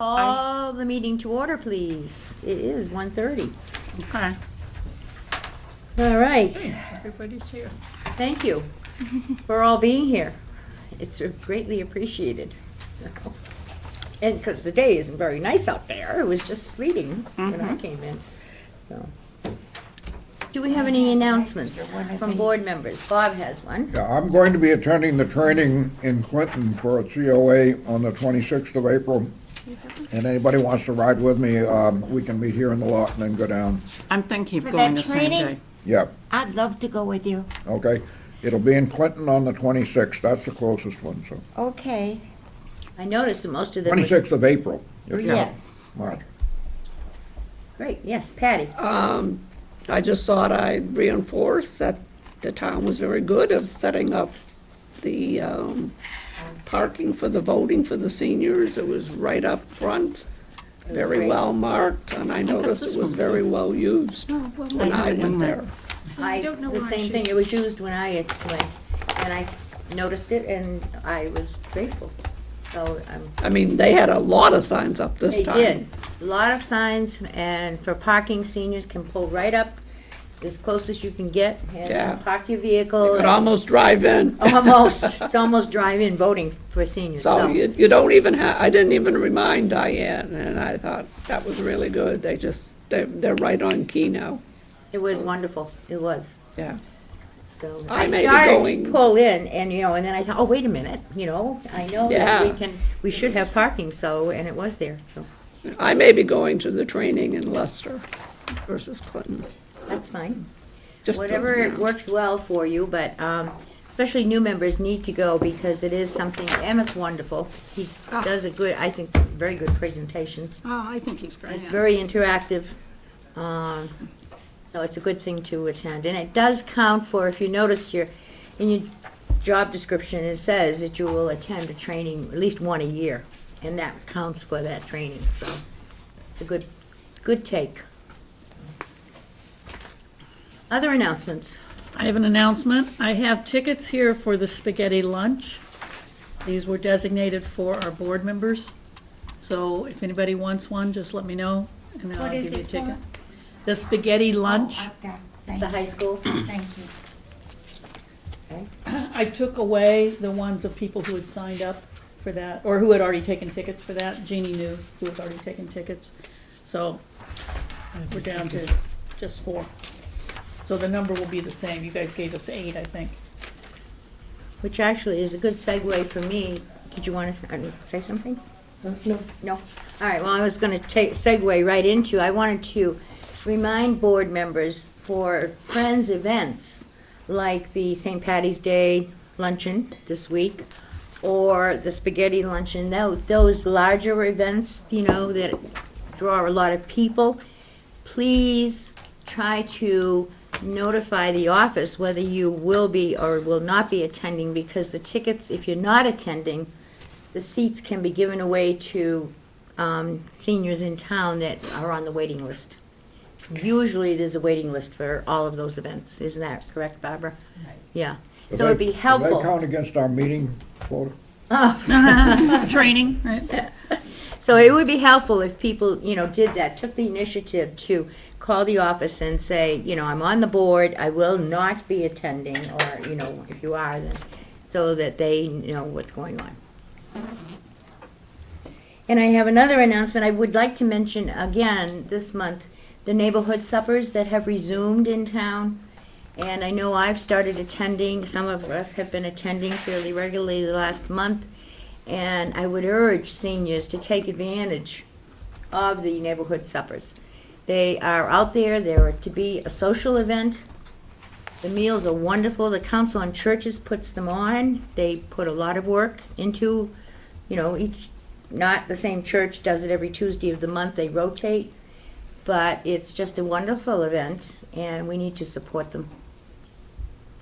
Call the meeting to order, please. It is 1:30. Okay. All right. Everybody's here. Thank you for all being here. It's greatly appreciated. And because the day isn't very nice out there, it was just sleeting when I came in. So. Do we have any announcements from board members? Bob has one. Yeah, I'm going to be attending the training in Clinton for a COA on the 26th of April. And anybody wants to ride with me, we can meet here in the lot and then go down. I'm thinking For of going that the same training? day. Yeah, I'd love to go with you. okay. It'll be in Clinton on the 26th. That's the closest one, so. Okay. I noticed that most of them. 26th of April. Yes. March. Great, yes, Patty. I just thought I'd reinforce that the town was very good of setting up the parking for the voting for the seniors. It was right up front, very great. well marked, and I noticed this it was one very well used when I went there. don't know The why same thing, she's- it was used when I went, and I noticed it, and I was grateful. So I mean, they had a lot of signs up this they time. did. A lot of signs, and for parking, seniors can pull right up as close as you can get Yeah. and park your vehicle. Could almost drive in. Almost, it's almost drive-in voting for seniors, So so. you don't even I didn't even remind Diane, and I thought that was really good. They're right on key now, It was wonderful, it was. yeah. So I I may be started going- to pull in, and, and then I thought, oh, wait a minute, I know that Yeah. we should have parking, so, and it was there, so, I may be going to the training in Leicester versus Clinton. that's fine. Just to, Whatever you know. works well for you, but, especially new members need to go because it is something, Emmett's wonderful. He does I think, very good presentations. Oh, I think he's great. It's very interactive, so it's a good thing to attend. And it does count for, if you noticed in your job description, it says that you will attend a training at least one a year, and that counts for that training, so it's a good take. Other announcements? I have an announcement. I have tickets here for the spaghetti lunch. These were designated for our board members. So if anybody wants one, just let me know, and then What I'll is give you a it ticket. for? The spaghetti lunch. Oh, I've got, thank The you. high school? Thank you. I took away the ones of people who had signed up for that, or who had already taken tickets for that. Jeannie knew who had already taken tickets. So we're down to just 4. So the number will be the same. You guys gave us 8, I think. Which actually is a good segue for me. Did you want to say something? No. No? All right, well, I was going to segue right into, I wanted to remind board members for Friends events, like the St. Patty's Day luncheon this week, or the spaghetti luncheon, those larger events, that draw a lot of people, please try to notify the office whether you will be or will not be attending, because the tickets, if you're not attending, the seats can be given away to seniors in town that are on the waiting list. Usually, there's a waiting list for all of those events. Isn't that correct, Barbara? Yeah. So it'd be Do helpful. they count against our meeting quota? Training, right? So it would be helpful if people, did that, took the initiative to call the office and say, I'm on the board, I will not be attending, or, if you are, then, so that they know what's going on. And I have another announcement. I would like to mention again this month, the neighborhood suppers that have resumed in town. And I know I've started attending, some of us have been attending fairly regularly the last month. And I would urge seniors to take advantage of the neighborhood suppers. They are out there, they're to be a social event. The meals are wonderful, the Council on Churches puts them on. They put a lot of work into, not the same church does it every Tuesday of the month, they rotate. But it's just a wonderful event, and we need to support them.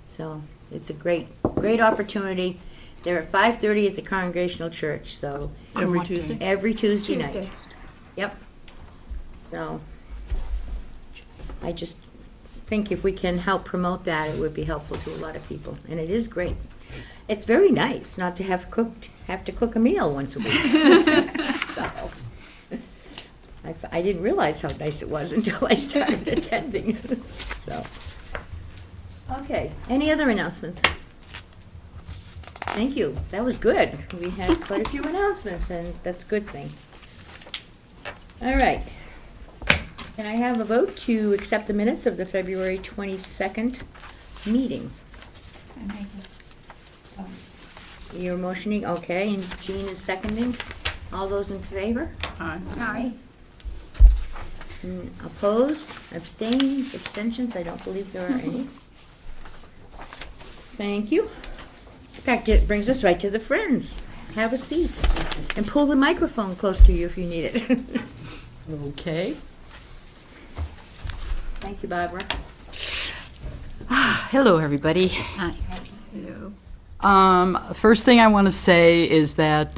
So it's a great opportunity. They're at 5:30 at the Congregational Church, so Every Tuesday? every Tuesday night. Tuesday. Yep. So I just think if we can help promote that, it would be helpful to a lot of people, and it is great. It's very nice not to have to cook a meal once a week. So I didn't realize how nice it was until I started attending. So, okay, any other announcements? Thank you, that was good. We had quite a few announcements, and that's a good thing. All right. Can I have a vote to accept the minutes of the February 22nd meeting? I make it. You're motioning, okay, and Jean is seconding. All those in favor? Aye. Opposed, abstains, abstentions, I don't believe there are any. Thank you. That brings us right to the Friends. Have a seat and pull the microphone close to you if you need it. Okay. Thank you, Barbara. Hello, everybody. Hi. First thing I want to say is that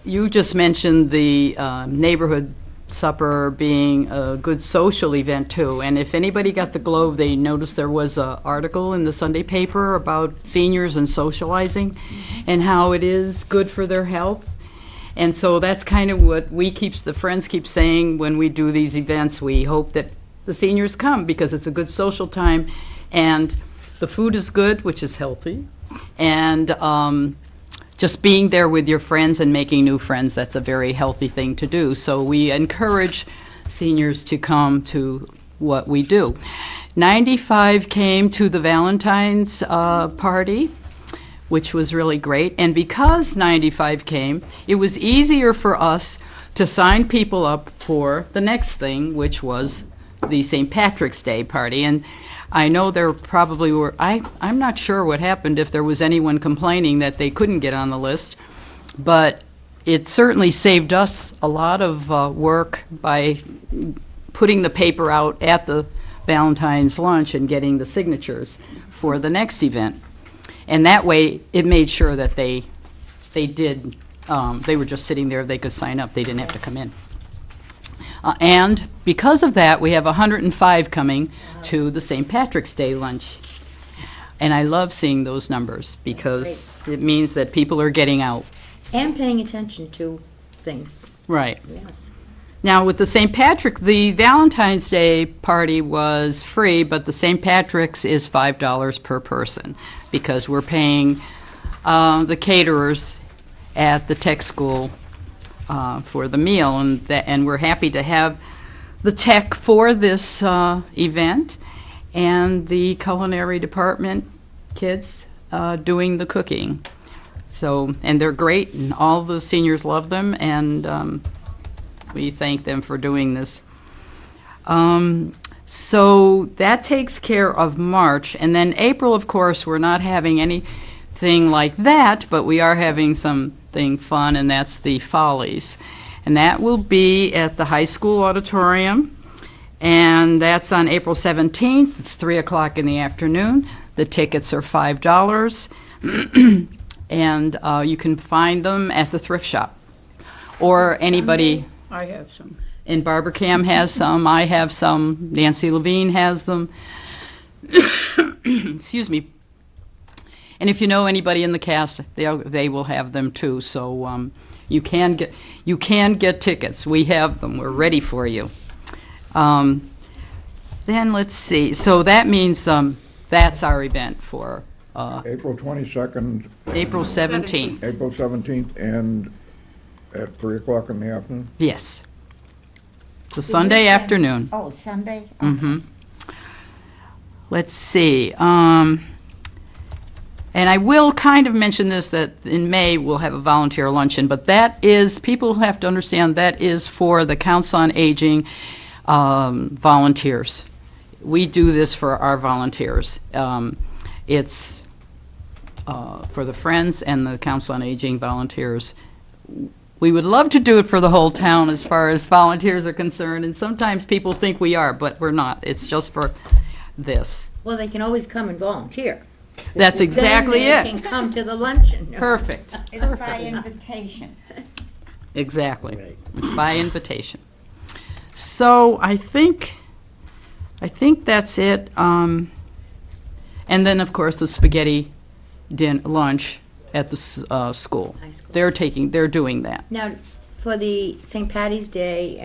you just mentioned the neighborhood supper being a good social event too. And if anybody got the Globe, they noticed there was an article in the Sunday paper about seniors and socializing and how it is good for their health. And so that's kind of what the Friends keep saying when we do these events. We hope that the seniors come because it's a good social time and the food is good, which is healthy. And just being there with your friends and making new friends, that's a very healthy thing to do. So we encourage seniors to come to what we do. 95 came to the Valentine's party, which was really great. And because 95 came, it was easier for us to sign people up for the next thing, which was the St. Patrick's Day party. And I know there probably were, I'm not sure what happened, if there was anyone complaining that they couldn't get on the list, but it certainly saved us a lot of work by putting the paper out at the Valentine's lunch and getting the signatures for the next event. And that way, it made sure that they were just sitting there, they could sign up, they didn't have to come in. And because of that, we have 105 coming to the St. Patrick's Day lunch. And I love seeing those numbers because it means that people are getting out. And paying attention to things, Right. yes. Now, with the St. Patrick, the Valentine's Day party was free, but the St. Patrick's is $5 per person because we're paying the caterers at the tech school for the meal, and we're happy to have the tech for this event and the culinary department kids doing the cooking. So, and they're great, and all the seniors love them, and we thank them for doing this. So that takes care of March, and then April, of course, we're not having anything like that, but we are having something fun, and that's the Follies. And that will be at the high school auditorium, and that's on April 17th. It's 3 o'clock in the afternoon. The tickets are $5, and you can find them at the thrift shop. Or anybody, I have some. and Barbercam has some, I have some, Nancy Levine has them. Excuse me. And if you know anybody in the cast, they will have them too. So you can get tickets. We have them. We're ready for you. Then let's see. So that means that's our event for April 22nd. April 17th. April 17th, and at 3 o'clock in the afternoon. Yes. It's a Sunday afternoon. Oh, Sunday? Mm-hmm. Let's see. And I will kind of mention this, that in May we'll have a volunteer luncheon, but that is, people have to understand, that is for the Council on Aging volunteers. We do this for our volunteers. It's for the Friends and the Council on Aging volunteers. We would love to do it for the whole town as far as volunteers are concerned, and sometimes people think we are, but we're not. It's just for this. Well, they can always come and volunteer. That's exactly Then they it. can come to the luncheon. Perfect. It's by invitation. Exactly. It's by invitation. So I think that's it. And then, of course, the spaghetti lunch at the school. High school. They're doing that. Now, for the St. Patty's Day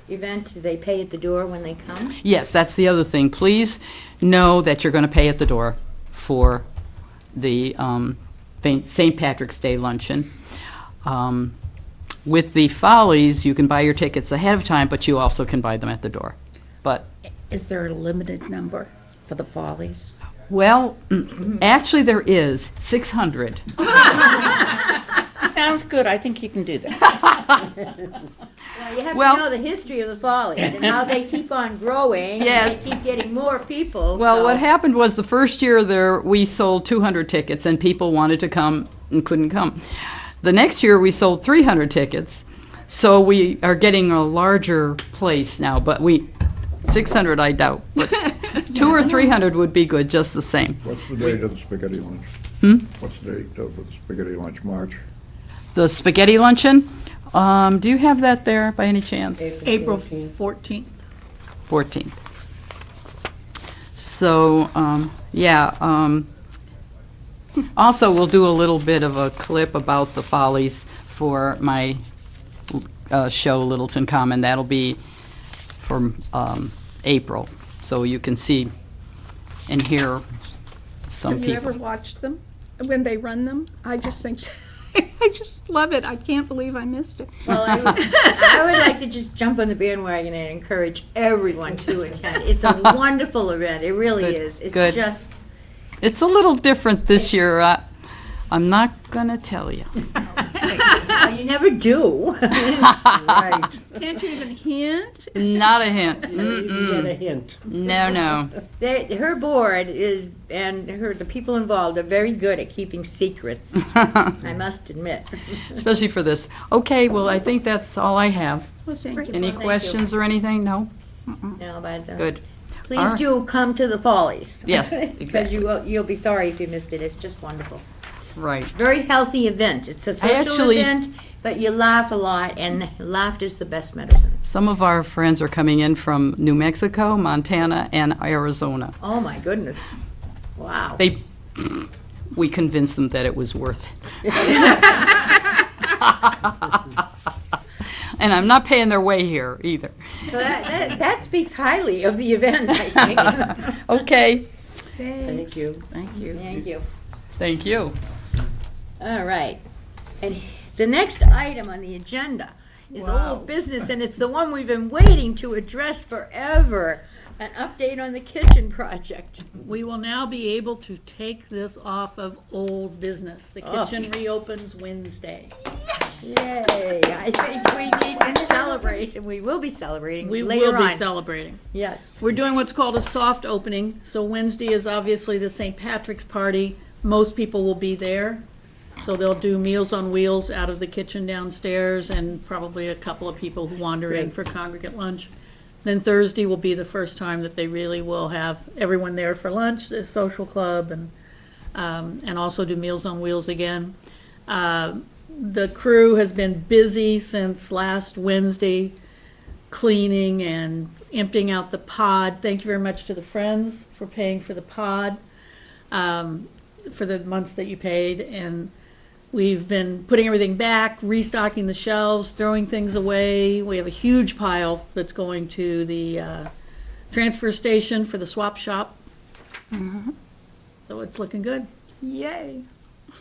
event, do they pay at the door when they come? Yes, that's the other thing. Please know that you're going to pay at the door for the St. Patrick's Day luncheon. With the Follies, you can buy your tickets ahead of time, but you also can buy them at the door. But, Is there a limited number for the Follies? well, actually there is 600. Sounds good, I think you can do that. Well, you have Well- to know the history of the Follies and how they keep on growing. Yes. And they keep getting more people. Well, so- what happened was the first year there, we sold 200 tickets and people wanted to come and couldn't come. The next year, we sold 300 tickets, so we are getting a larger place now, but 600 I doubt, but 200 or 300 would be good, just the same. What's the date of the spaghetti lunch? What's the date of the spaghetti lunch, March? The spaghetti luncheon, do you have that there by any chance? April 14th. 14th. So, also, we'll do a little bit of a clip about the Follies for my show, Littleton Common. That'll be for April, so you can see and hear some Have you ever people. watched them, when they run them? I just think, I just love it, I can't believe I missed it. Well, I would like to just jump on the bandwagon and encourage everyone to attend. It's a wonderful event. It really Good, is. It's good. just, It's a little different this year. I'm not gonna tell you. you never do. Right. Can't you even hint? Not a hint. You get a hint. No. Her board is, and the people involved are very good at keeping secrets, I must admit. Especially for this. Okay, well, I think that's all I have. Well, thank you. Any you. questions or anything? No? No, but, Good. please All right. do come to the Follies. Yes, Because you'll be sorry if you missed it. It's just wonderful. Right. Very healthy event. It's a social actually- event, but you laugh a lot, and laughter's the best medicine. Some of our friends are coming in from New Mexico, Montana, and Arizona. Oh, my goodness. Wow. We convinced them that it was worth it. And I'm not paying their way here either. So that speaks highly of the event, I think. Okay. Thank you. Thank you. Thank you. Thank you. All right. And the next item on the agenda is old business, and it's the one we've been waiting to address forever. An update on the kitchen project. We will now be able to take this off of old business. The Oh. kitchen reopens Wednesday. Yay. I think we need to celebrate, and we will be celebrating We later will be on. celebrating. Yes. We're doing what's called a soft opening. So Wednesday is obviously the St. Patrick's party. Most people will be there. So they'll do Meals on Wheels out of the kitchen downstairs and probably a couple of people who wander in for congregate lunch. Then Thursday will be the first time that they really will have everyone there for lunch, the social club, and also do Meals on Wheels again. The crew has been busy since last Wednesday, cleaning and emptying out the pod. Thank you very much to the Friends for paying for the pod, for the months that you paid. And we've been putting everything back, restocking the shelves, throwing things away. We have a huge pile that's going to the transfer station for the swap shop. So it's looking good. Yay.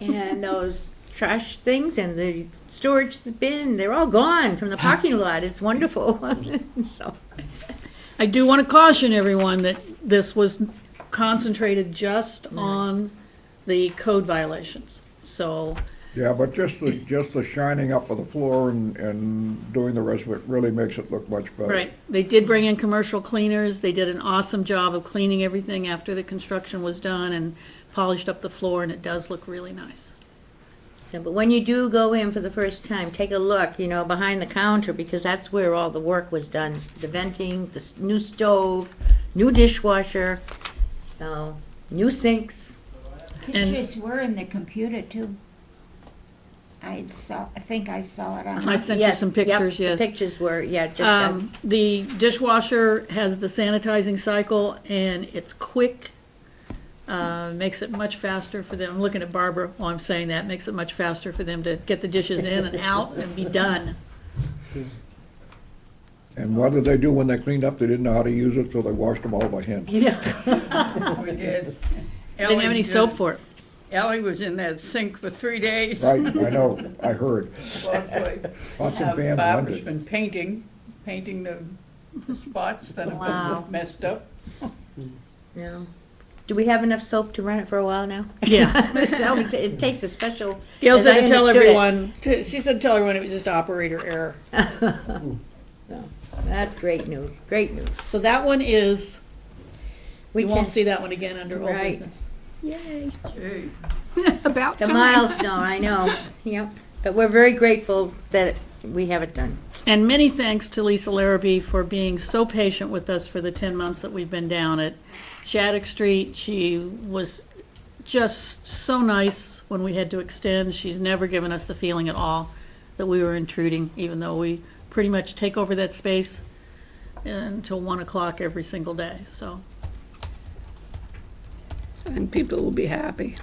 And those trash things and the storage bin, they're all gone from the parking lot. It's wonderful. So, I do want to caution everyone that this was concentrated just on the code violations. So, Yeah, but just the shining up of the floor and doing the rest of it really makes it look much better. right, they did bring in commercial cleaners. They did an awesome job of cleaning everything after the construction was done and polished up the floor, and it does look really nice. but when you do go in for the first time, take a look, behind the counter, because that's where all the work was done. The venting, the new stove, new dishwasher, so, new sinks. And- Pictures were in the computer too. I think I saw it on. I sent you some pictures, Yep, yes. the pictures were, just, The dishwasher has the sanitizing cycle, and it's quick. Makes it much faster for them. I'm looking at Barbara while I'm saying that. Makes it much faster for them to get the dishes in and out and be done. And what did they do when they cleaned up? They didn't know how to use it, so they washed them all by hand. We did. Didn't have any soap for it. Ellie was in that sink for 3 days. Right, I know, I heard. Pots and pans Barbara's wondered. been painting the spots that have Wow. been messed up. No. Do we have enough soap to run it for a while now? Yeah. It takes a special. Gail as I said to tell understood it. everyone, she said tell everyone it was just operator error. That's great news, great news. So that one is, We you can, won't see that one again under old Right. business. Yay. Gee. About it's a time. milestone, I know, yep. But we're very grateful that we have it done. And many thanks to Lisa Larrabee for being so patient with us for the 10 months that we've been down at Shattuck Street. She was just so nice when we had to extend. She's never given us the feeling at all that we were intruding, even though we pretty much take over that space until 1 o'clock every single day, so. And people will be happy.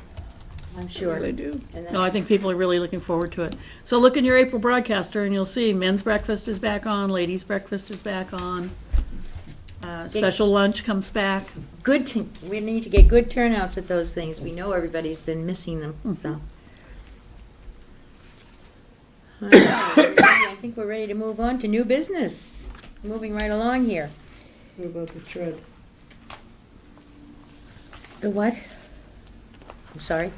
I'm sure. They do. And No, I think people are really looking forward to it. So look in your April broadcaster and you'll see men's breakfast is back on, ladies' breakfast is back on. Special lunch comes back. Good, we need to get good turnouts at those things. We know everybody's been missing them, so. All right, I think we're ready to move on to new business. Moving right along here. What about the tread? The what? I'm sorry,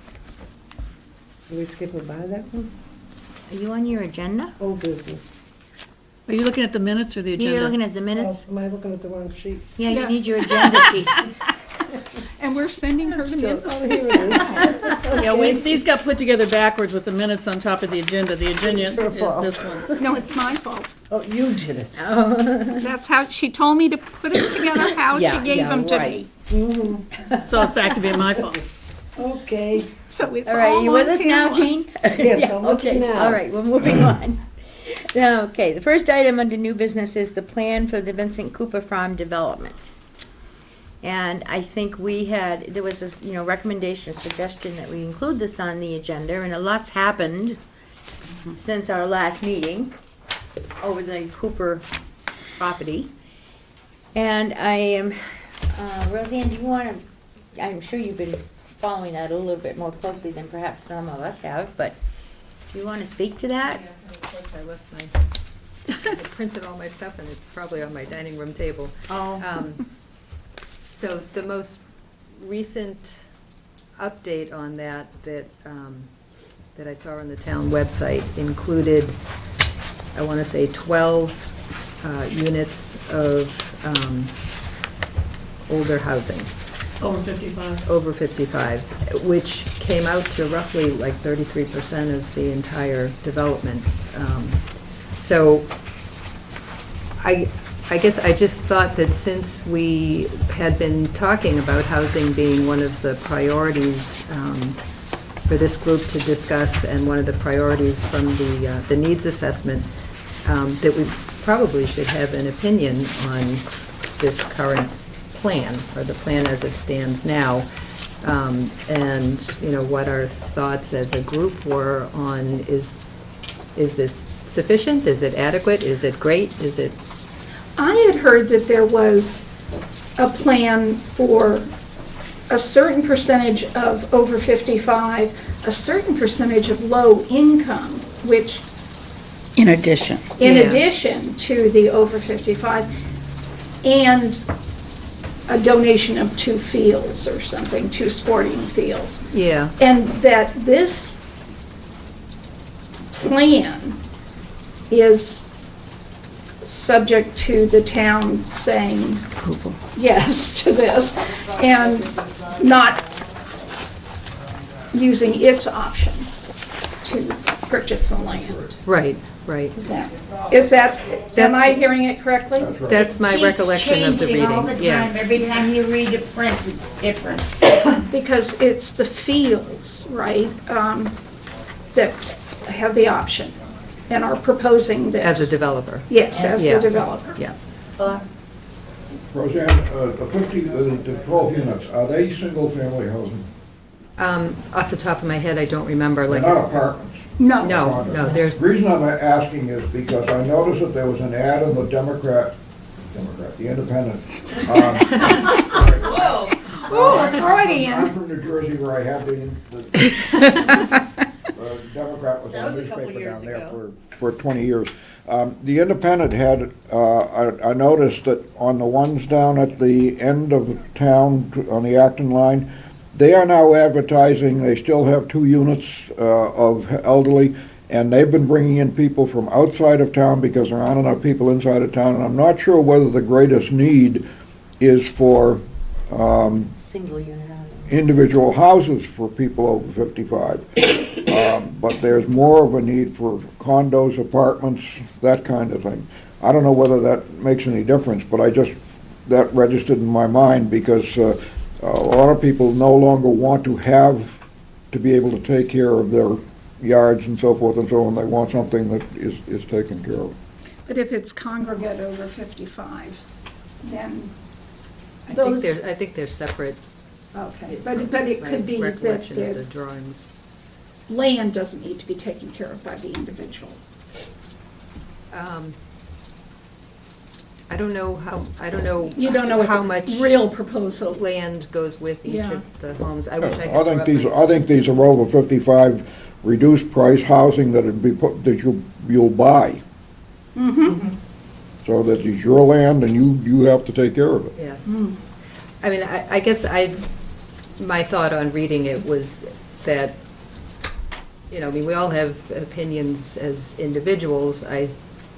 Are we skipping by that one? are you on your agenda? Old business. Are you looking at the minutes or the agenda? You're looking at the minutes? Oh, am I looking at the wrong sheet? Yeah, you Yes. need your agenda sheet. And we're sending her the minutes. Oh, here it is. Yeah, these got put together backwards with the minutes on top of the agenda. The agenda Your is fault. this one. No, it's my fault. Oh, you did it. That's how, she told me to put it together, how she Yeah, gave yeah, them to right. me. So it's back to being my fault. Okay. So it's All right, all you with on us now, camera. Jean? Yes, Yeah, I'm with you okay, now. all right, we're moving on. Now, okay, the first item under new business is the plan for the Vincent Cooper Farm development. And I think there was a, recommendation, a suggestion that we include this on the agenda, and a lot's happened since our last meeting over the Cooper property. And I am, Roseanne, do you want to, I'm sure you've been following that a little bit more closely than perhaps some of us have, but do you want to speak to that? Yeah, of course, I left I printed all my stuff and it's probably on my dining room table. Oh. So the most recent update on that that I saw on the town website included, I want to say 12 units of older housing. Over 55. Over 55, which came out to roughly like 33% of the entire development. So I guess I just thought that since we had been talking about housing being one of the priorities for this group to discuss, and one of the priorities from the needs assessment, that we probably should have an opinion on this current plan, or the plan as it stands now, and what our thoughts as a group were on, is this sufficient? Is it adequate? Is it great? Is it? I had heard that there was a plan for a certain percentage of over 55, a certain percentage of low income, which, In addition. in Yeah. addition to the over 55, and a donation of 2 fields or something, 2 sporting fields. Yeah. And that this plan is subject to the town saying yes to this, and not using its option to purchase the land. Right, right. Is that, am I That's- hearing it correctly? That's my recollection of the Keeps changing all the reading, yeah. time. Every time you read a print, it's different. Because it's the fields, right, that have the option and are proposing this. As a developer, Yes, as Yeah. the developer. yeah. Roseanne, the 12 units, are they single-family housing? Off the top of my head, I don't remember, They're like, not apartments. No. No, there's, The reason I'm asking is because I noticed that there was an ad in the the Independent. Oh, Freudian. I'm from New Jersey where I had the Democrat was on the newspaper down there for 20 years. The Independent had, I noticed that on the ones down at the end of the town, on the Acton line, they are now advertising, they still have 2 units of elderly, and they've been bringing in people from outside of town because there aren't enough people inside of town, and I'm not sure whether the greatest need is for Single unit housing. individual houses for people over 55. But there's more of a need for condos, apartments, that kind of thing. I don't know whether that makes any difference, but that registered in my mind because a lot of people no longer want to be able to take care of their yards and so forth and so on. They want something that is taken care of. But if it's congregate over 55, then I those, think they're separate. okay. But it My could be that recollection of the the drawings. land doesn't need to be taken care of by the individual. I don't know You don't know how what much the real proposal. land goes with each Yeah. of the homes. I wish I I could. think these are over 55 reduced price housing that you'll buy. Mm-hmm. So that it's your land and you have to take care of it. Yeah. I mean, I guess my thought on reading it was that, I mean, we all have opinions as individuals. I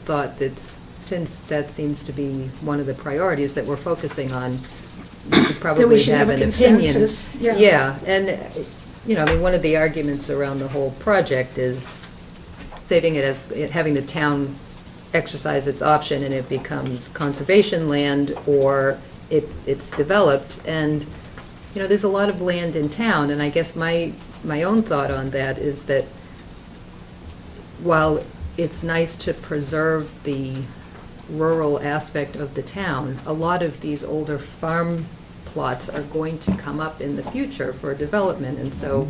thought that since that seems to be one of the priorities that we're focusing on, we should probably should have have a an opinion. consensus, yeah. Yeah, and, I mean, one of the arguments around the whole project is saving it as, having the town exercise its option and it becomes conservation land or it's developed. And, there's a lot of land in town, and I guess my own thought on that is that while it's nice to preserve the rural aspect of the town, a lot of these older farm plots are going to come up in the future for development, and so,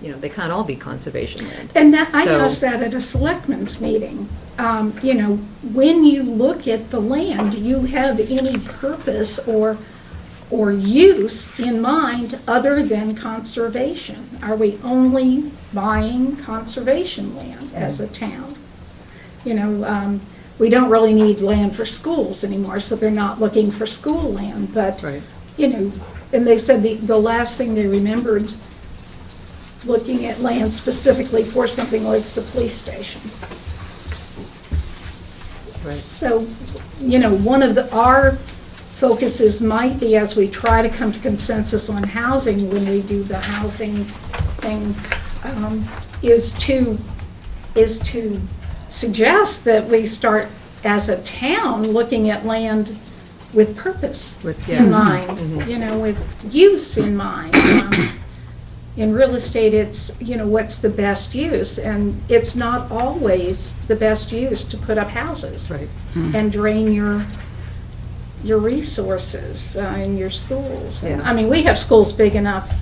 they can't all be conservation land. And that, I So- asked that at a selectmen's meeting. When you look at the land, do you have any purpose or use in mind other than conservation? Are we only buying conservation land as a town? We don't really need land for schools anymore, so they're not looking for school land, but, Right. and they said the last thing they remembered looking at land specifically for something was the police station. Right. So, one of our focuses might be, as we try to come to consensus on housing when we do the housing thing, is to suggest that we start as a town looking at land with purpose Yeah. in mind, with use in mind. In real estate, it's, what's the best use? And it's not always the best use to put up houses Right. and drain your resources in your schools. And, Yeah. I mean, we have schools big enough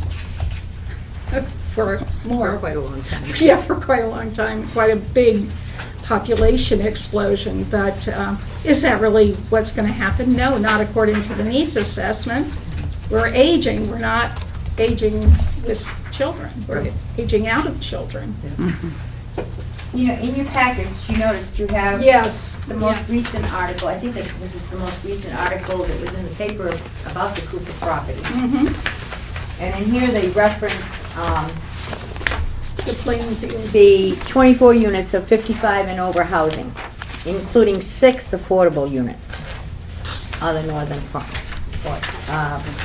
for For more. quite a long time. Yeah, for quite a long time, quite a big population explosion, but is that really what's going to happen? No, not according to the needs assessment. We're aging, we're not aging with children, we're aging out of children. In your package, you noticed you have Yes. the most recent article. I think this is the most recent article that was in the paper about the Cooper property. Mhm. And in here, they reference The playing field. The 24 units of 55 and over housing, including 6 affordable units on the northern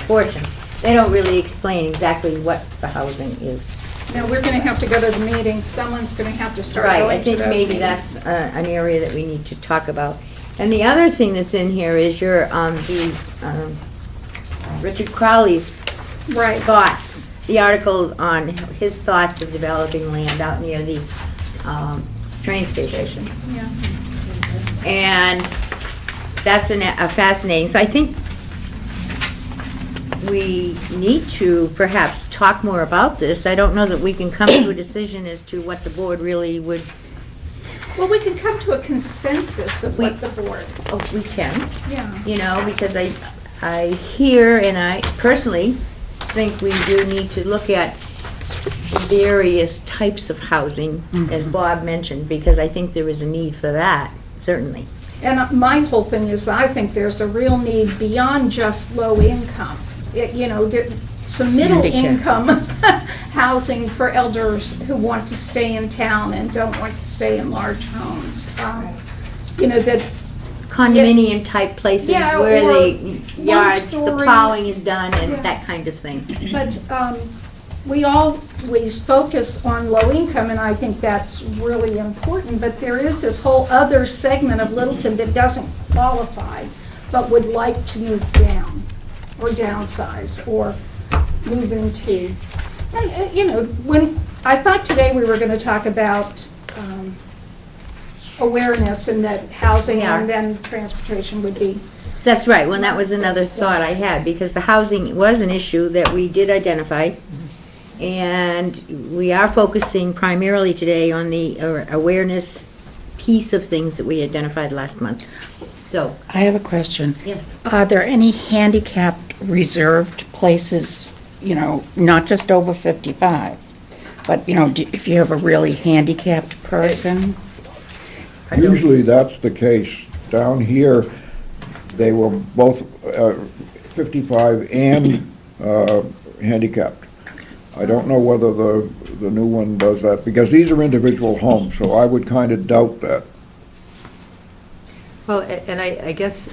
portion. They don't really explain exactly what the housing is. Now, we're going to have to go to the meeting, someone's going to have to start Right, going I to think those maybe meetings. that's an area that we need to talk about. And the other thing that's in here is Richard Crowley's Right. thoughts, the article on his thoughts of developing land out near the train station. Yeah. And that's a fascinating, so I think we need to perhaps talk more about this. I don't know that we can come to a decision as to what the board really would, Well, we can come to a consensus of what the board, oh, we can, yeah. you know, because I hear and I personally think we do need to look at various types of housing, as Bob mentioned, because I think there is a need for that, certainly. And my whole thing is, I think there's a real need beyond just low income. You know, some middle income housing for elders who want to stay in town and don't want to stay in large homes. You know, that, Condominium type places Yeah, where or the yards, the one-story. plowing is done and Yeah. that kind of thing. but we always focus on low income, and I think that's really important, but there is this whole other segment of Littleton that doesn't qualify, but would like to move down, or downsize, or move into, and, you know, when, I thought today we were gonna talk about awareness and that housing We are. and then transportation would be, That's right, well, that was another thought I had, because the housing was an issue that we did identify, and we are focusing primarily today on the awareness piece of things that we identified last month. So, I have a question. yes. Are there any handicapped reserved places, you know, not just over 55, but, you know, if you have a really handicapped person? Usually that's the case. Down here, they were both 55 and handicapped. I don't know whether the new one does that, because these are individual homes, so I would kind of doubt that. Well, and I guess,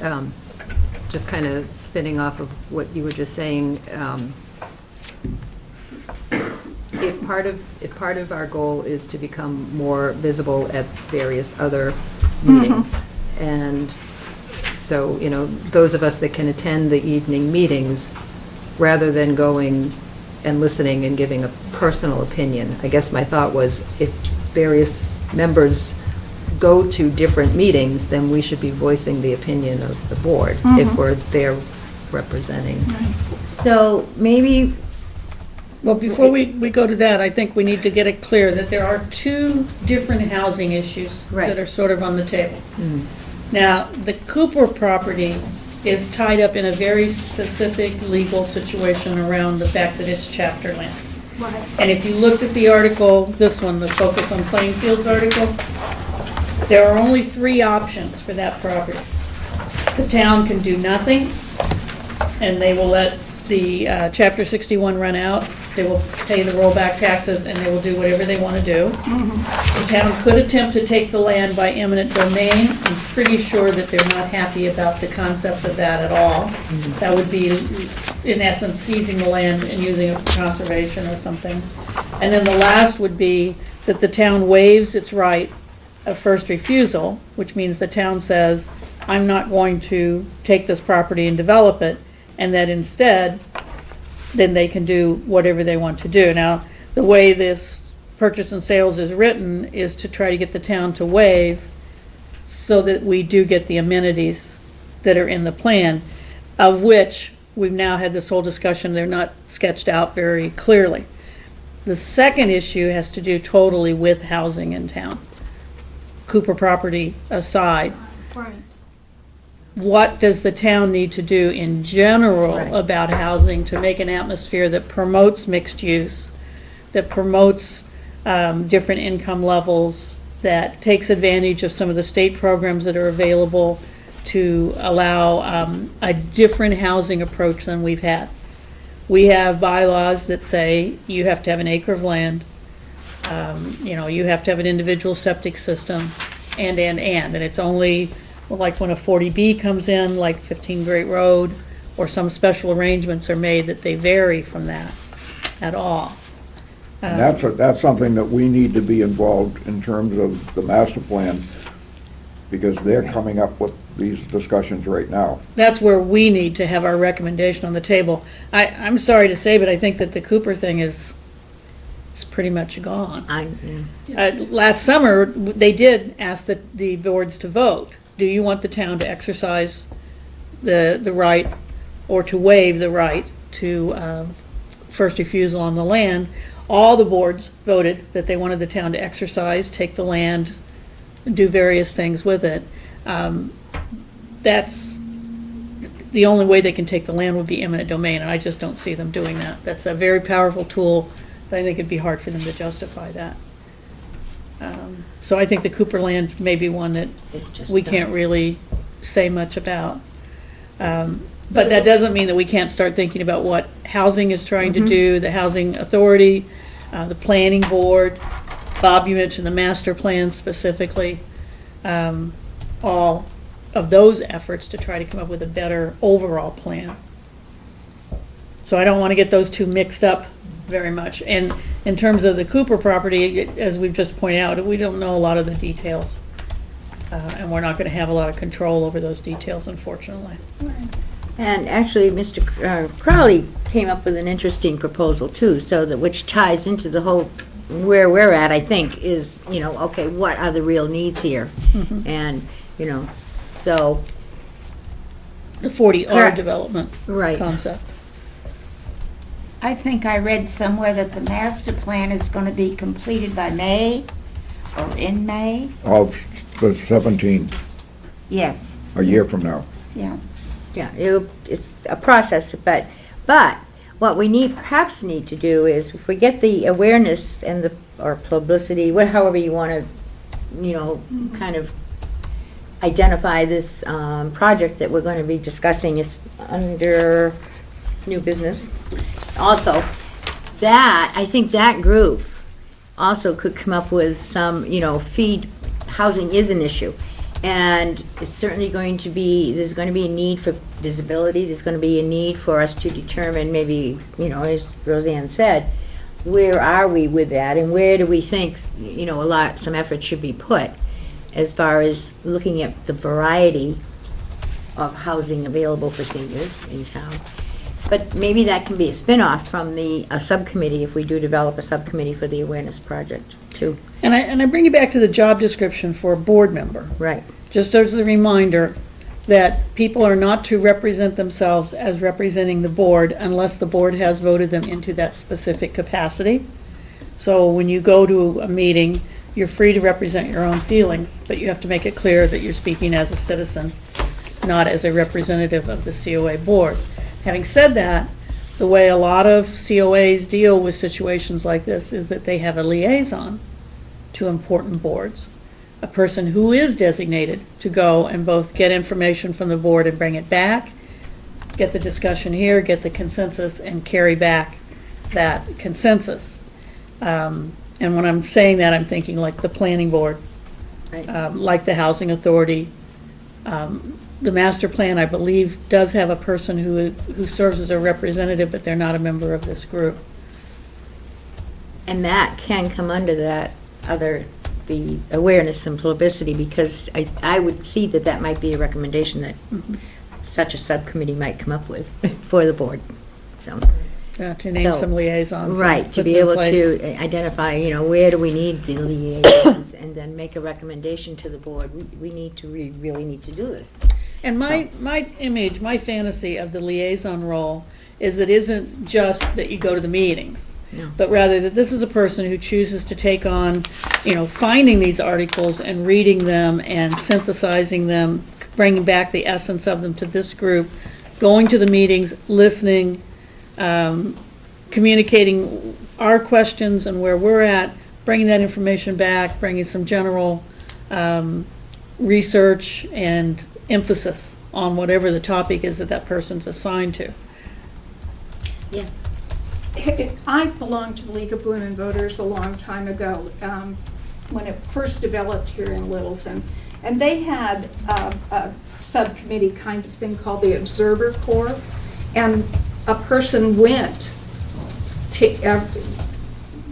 just kind of spinning off of what you were just saying, if part of our goal is to become more visible at various other meetings, and so, you know, those of us that can attend the evening meetings, rather than going and listening and giving a personal opinion, I guess my thought was, if various members go to different meetings, then we should be voicing the opinion of the board, if we're there representing. So, maybe, Well, before we go to that, I think we need to get it clear that there are two different housing issues Right. that are sort of on the table. Now, the Cooper property is tied up in a very specific legal situation around the fact that it's chapter land. And if you looked at the article, this one, the Focus on Playing Fields article, there are only 3 options for that property. The town can do nothing, and they will let the Chapter 61 run out. They will pay the rollback taxes, and they will do whatever they want to do. The town could attempt to take the land by eminent domain. I'm pretty sure that they're not happy about the concept of that at all. That would be, in essence, seizing the land and using it for conservation or something. And then the last would be that the town waives its right of first refusal, which means the town says, I'm not going to take this property and develop it, and that instead, then they can do whatever they want to do. Now, the way this purchase and sales is written is to try to get the town to waive so that we do get the amenities that are in the plan, of which we've now had this whole discussion, they're not sketched out very clearly. The second issue has to do totally with housing in town. Cooper property aside. What does the town need to do in general Right. about housing to make an atmosphere that promotes mixed use, that promotes different income levels, that takes advantage of some of the state programs that are available to allow a different housing approach than we've had? We have bylaws that say you have to have an acre of land, you know, you have to have an individual septic system, and it's only, well, like when a 40B comes in, like 15 Great Road, or some special arrangements are made that they vary from that at all. And that's something that we need to be involved in terms of the master plan, because they're coming up with these discussions right now. That's where we need to have our recommendation on the table. I'm sorry to say, but I think that the Cooper thing is pretty much gone. Last summer, they did ask the boards to vote. Do you want the town to exercise the right or to waive the right first refusal on the land, all the boards voted that they wanted the town to exercise, take the land, do various things with it. That's the only way they can take the land would be eminent domain, and I just don't see them doing that. That's a very powerful tool, but I think it'd be hard for them to justify that. So I think the Cooper land may be one that It's just we can't really say much about. But that doesn't mean that we can't start thinking about what housing is trying to do, the housing authority, the planning board. Bob, you mentioned the master plan specifically. All of those efforts to try to come up with a better overall plan. So I don't want to get those two mixed up very much. And in terms of the Cooper property, as we've just pointed out, we don't know a lot of the details. And we're not going to have a lot of control over those details, unfortunately. And actually, Mr. Crowley came up with an interesting proposal too, so that, which ties into the whole, where we're at, I think, is, you know, okay, what are the real needs here? And, you know, so, The 40R Correct. development right. concept. I think I read somewhere that the master plan is going to be completed by May, or in May. Of the 17, Yes, a year from now. yeah. Yeah, it's a process, but what we perhaps need to do is, if we get the awareness and or publicity, however you want to, you know, kind of identify this project that we're going to be discussing, it's under new business. Also, I think that group also could come up with some, you know, housing is an issue. And it's certainly going to be, there's going to be a need for visibility, there's going to be a need for us to determine maybe, you know, as Roseanne said, where are we with that, and where do we think, you know, some effort should be put as far as looking at the variety of housing available for seniors in town. But maybe that can be a spin-off from a subcommittee, if we do develop a subcommittee for the awareness project, too. And I bring you back to the job description for a board member. Right. Just as a reminder that people are not to represent themselves as representing the board unless the board has voted them into that specific capacity. So when you go to a meeting, you're free to represent your own feelings, but you have to make it clear that you're speaking as a citizen, not as a representative of the COA board. Having said that, the way a lot of COAs deal with situations like this is that they have a liaison to important boards, a person who is designated to go and both get information from the board and bring it back, get the discussion here, get the consensus, and carry back that consensus. And when I'm saying that, I'm thinking like the planning board, Right. like the housing authority. The master plan, I believe, does have a person who serves as a representative, but they're not a member of this group. And that can come under the awareness and publicity, because I would see that might be a recommendation that such a subcommittee might come up with for the board, so. To name some liaisons. and Right, to put be them in able place. to identify, you know, where do we need the liaisons, and then make a recommendation to the board. We really need to do this. And my image, my fantasy of the liaison role is it isn't just that you go to the meetings, No. but rather that this is a person who chooses to take on, you know, finding these articles and reading them and synthesizing them, bringing back the essence of them to this group, going to the meetings, listening, communicating our questions and where we're at, bringing that information back, bringing some general research and emphasis on whatever the topic is that person's assigned to. Yes. I belonged to the League of Women Voters a long time ago, when it first developed here in Littleton. And they had a subcommittee kind of thing called the Observer Corps. And a person went to,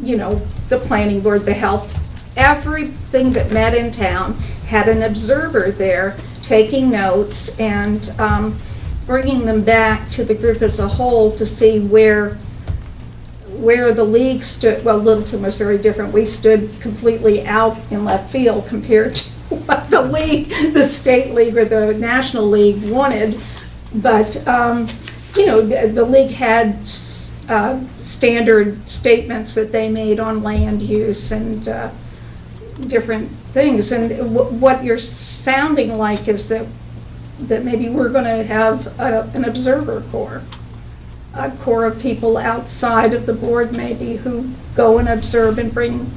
you know, the planning board, the health, everything that met in town had an observer there taking notes and bringing them back to the group as a whole to see where the league stood. Well, Littleton was very different. We stood completely out in left field compared to what the league, the state league or the national league wanted. But you know, the league had standard statements that they made on land use and different things. And what you're sounding like is that maybe we're going to have an observer corps, a corps of people outside of the board maybe who go and observe and bring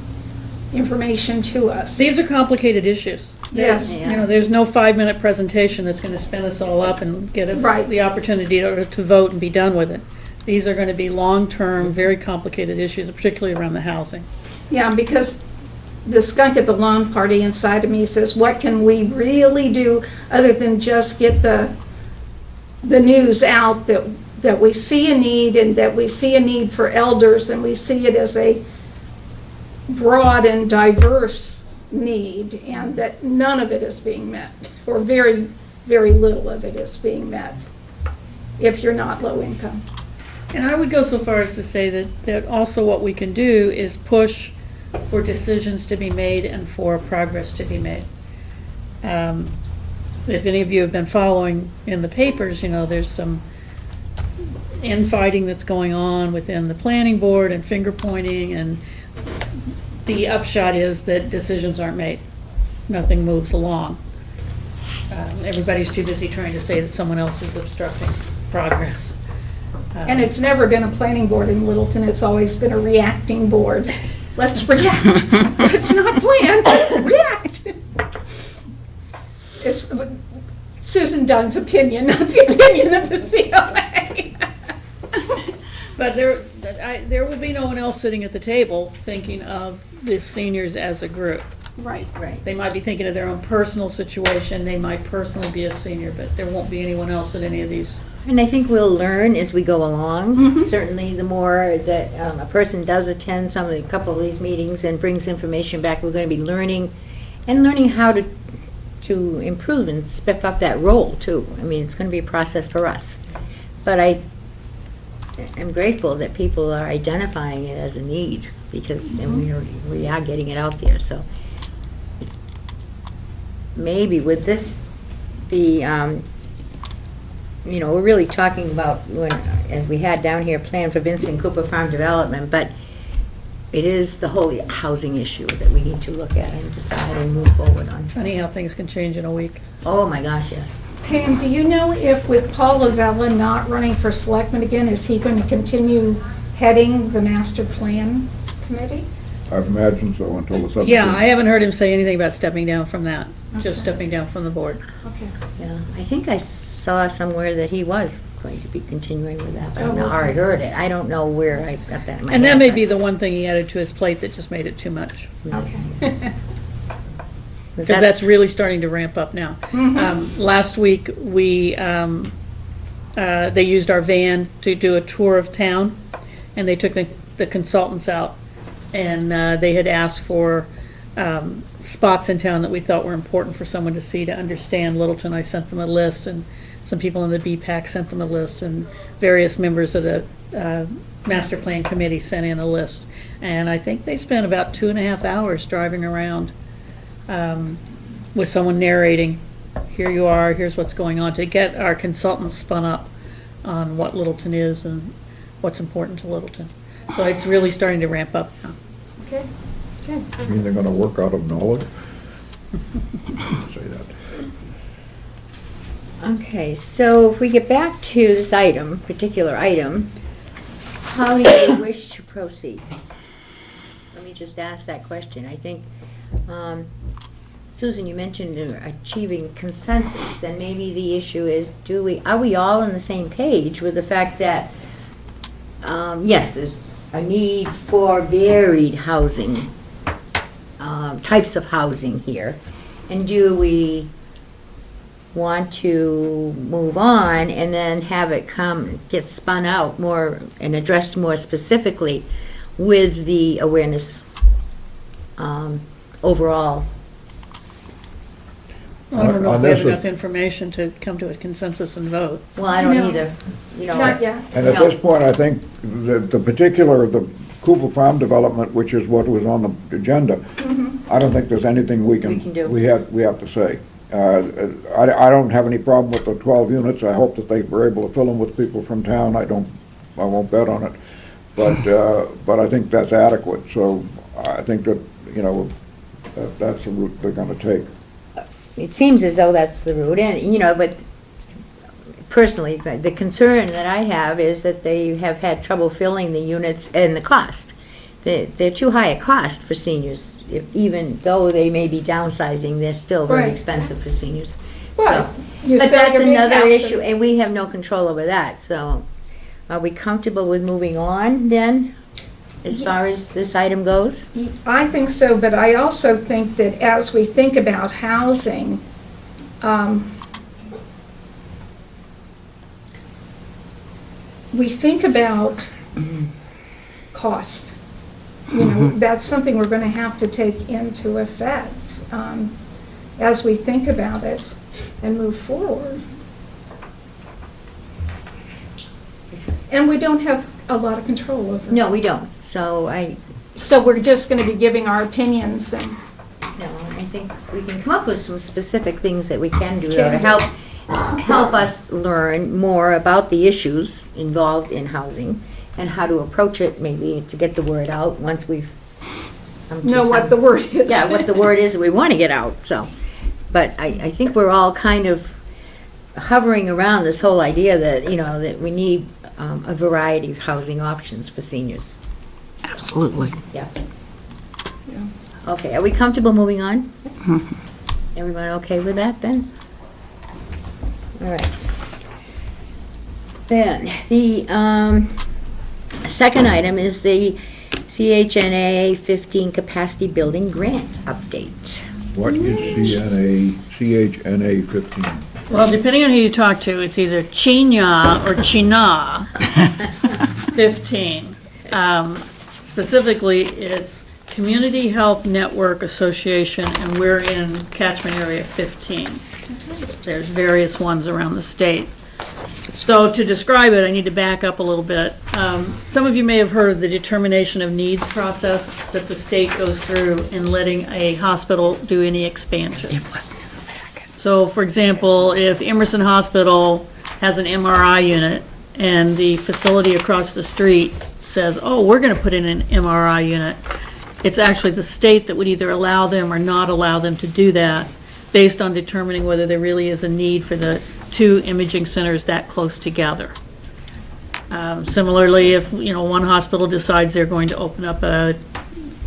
information to us. These are complicated issues. Yes. You know, there's no 5-minute presentation that's going to spin us all up and get us Right. the opportunity to vote and be done with it. These are going to be long-term, very complicated issues, particularly around the housing. Yeah, because the skunk at the lawn party inside of me says, what can we really do other than just get the news out that we see a need and that we see a need for elders and we see it as a broad and diverse need and that none of it is being met, or very, very little of it is being met if you're not low income. And I would go so far as to say that also what we can do is push for decisions to be made and for progress to be made. If any of you have been following in the papers, you know, there's some infighting that's going on within the planning board and finger pointing, and the upshot is that decisions aren't made. Nothing moves along. Everybody's too busy trying to say that someone else is obstructing progress. And it's never been a planning board in Littleton, it's always been a reacting board. Let's react. Let's not plan, let's react. It's Susan Dunn's opinion, not the opinion of the COA. But there will be no one else sitting at the table thinking of the seniors as a group. Right. Right. They might be thinking of their own personal situation, they might personally be a senior, but there won't be anyone else at any of these. And I think we'll learn as we go along. Certainly, the more that a person does attend a couple of these meetings and brings information back, we're going to be learning how to improve and spiff up that role too. I mean, it's going to be a process for us. But I'm grateful that people are identifying it as a need because and we are getting it out there. So maybe would this be, we're really talking about, as we had down here, plan for Vincent Cooper Farm Development, but it is the whole housing issue that we need to look at and decide and move forward on. Funny how things can change in a week. Oh, my gosh, yes. Pam, do you know if with Paul Lavella not running for selectman again, is he going to continue heading the master plan committee? I've imagined so until the 17th. Yeah, I haven't heard him say anything about stepping down from that, just stepping down from the board. Okay. Yeah, I think I saw somewhere that he was going to be continuing with that, but Oh, or I okay. heard it. I don't know where I got that in my head. And that may but- be the one thing he added to his plate that just made it too much. Okay. Because that's really starting to ramp up now. Last week, they used our van to do a tour of town, and they took the consultants out, and they had asked for spots in town that we thought were important for someone to see to understand Littleton. I sent them a list, and some people in the BPAC sent them a list, and various members of the master plan committee sent in a list. And I think they spent about 2.5 hours driving around with someone narrating, here you are, here's what's going on, to get our consultants spun up on what Littleton is and what's important to Littleton. So it's really starting to ramp up now. Okay. Good. You mean they're gonna work out of knowledge? Say that. Okay, so if we get back to this particular item, how do you wish to proceed? Let me just ask that question. I think, Susan, you mentioned achieving consensus, and maybe the issue is, are we all on the same page with the fact that, yes, there's a need for varied housing, types of housing here, and do we want to move on and then have it get spun out more and addressed more specifically with the awareness overall? I don't know if On we have this, enough information to come to a consensus and vote. Well, I don't No. either, Not yet. And at No. this point, I think that the particular, the Cooper Farm development, which is what was on the agenda, I don't think there's anything we We can do. we have to say. I don't have any problem with the 12 units. I hope that they were able to fill them with people from town. I won't bet on it. But I think that's adequate. So I think that, you know, that's the route they're gonna take. It seems as though that's the route, and, you know, but personally, the concern that I have is that they have had trouble filling the units and the cost. They're too high a cost for seniors. Even though they may be downsizing, they're still very Right. expensive for seniors. Well, So- you But sell that's your big another house issue, and we have no control over that, so are we comfortable with moving on then, as far as this item goes? I think so, but I also think that as we think about housing, we think about cost. You know, that's something we're going to have to take into effect as we think about it and move forward. And we don't have a lot of control over it. No, we don't, so So we're just going to be giving our opinions and, no, I think we can come up with some specific things that we can do Can to do. help us learn more about the issues involved in housing and how to approach it, maybe to get the word out once we've come to know what some- the word is. Yeah, what the word is that we want to get out, so. But I think we're all kind of hovering around this whole idea that, you know, that we need a variety of housing options for seniors. Absolutely. Yeah. Yeah. Okay, are we comfortable moving on? Everyone okay with that then? All right. Then, the second item is the CHNA 15 capacity building grant update. What is CHNA 15? Well, depending on who you talk to, it's either Chinya or China 15. Specifically, it's Community Health Network Association, and we're in catchment area 15. There's various ones around the state. So to describe it, I need to back up a little bit. Some of you may have heard of the determination of needs process that the state goes through in letting a hospital do any expansion. It wasn't in the packet. So, for example, if Emerson Hospital has an MRI unit and the facility across the street says, oh, we're going to put in an MRI unit, it's actually the state that would either allow them or not allow them to do that based on determining whether there really is a need for the two imaging centers that close together. Similarly, if, you know, one hospital decides they're going to open up a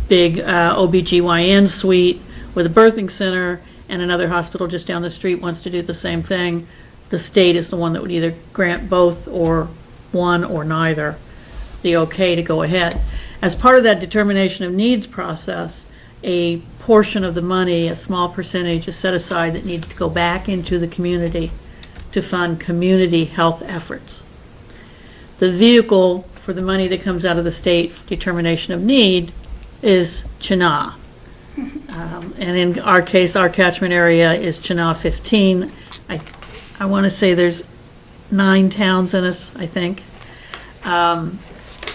big OBGYN suite with a birthing center, and another hospital just down the street wants to do the same thing, the state is the one that would either grant both or one or neither the okay to go ahead. As part of that determination of needs process, a portion of the money, a small percentage, is set aside that needs to go back into the community to fund community health efforts. The vehicle for the money that comes out of the state determination of need is CHNA. And in our case, our catchment area is CHNA 15. I want to say there's 9 towns in us, I think.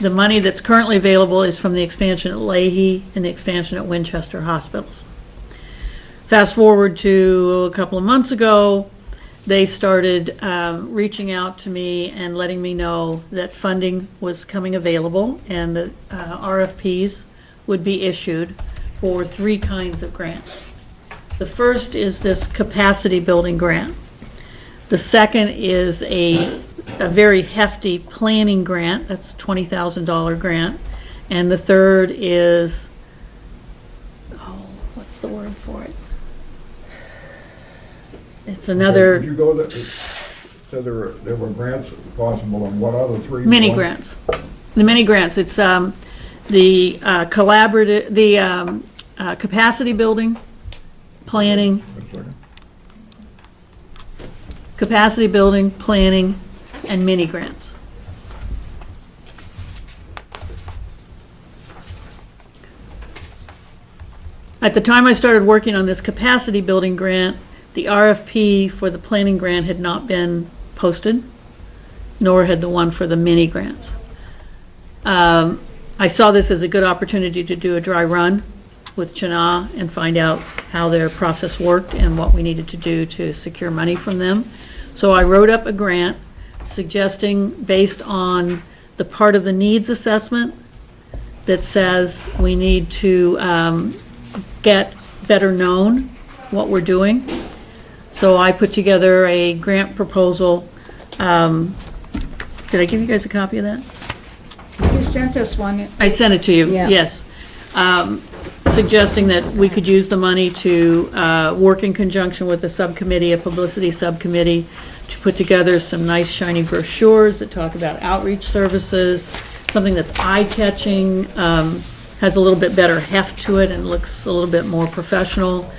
The money that's currently available is from the expansion at Leahy and the expansion at Winchester Hospitals. Fast forward to a couple of months ago, they started reaching out to me and letting me know that funding was coming available and that RFPs would be issued for 3 kinds of grants. The first is this capacity building grant. The second is a very hefty planning grant, that's $20,000 grant. And the third is, what's the word for it? It's another. Did you go that, so there were grants possible on what other 3? Mini grants. The mini grants, it's the collaborative, the capacity building, planning, capacity building, planning, and mini grants. At the time I started working on this capacity building grant, the RFP for the planning grant had not been posted, nor had the one for the mini grants. I saw this as a good opportunity to do a dry run with Chenal and find out how their process worked and what we needed to do to secure money from them. So I wrote up a grant suggesting, based on the part of the needs assessment that says we need to get better known what we're doing. So I put together a grant proposal. Did I give you guys a copy of that? You sent us one. I sent it to you, Yeah. yes. Suggesting that we could use the money to work in conjunction with a subcommittee, a publicity subcommittee, to put together some nice shiny brochures that talk about outreach services, something that's eye-catching, has a little bit better heft to it and looks a little bit more professional.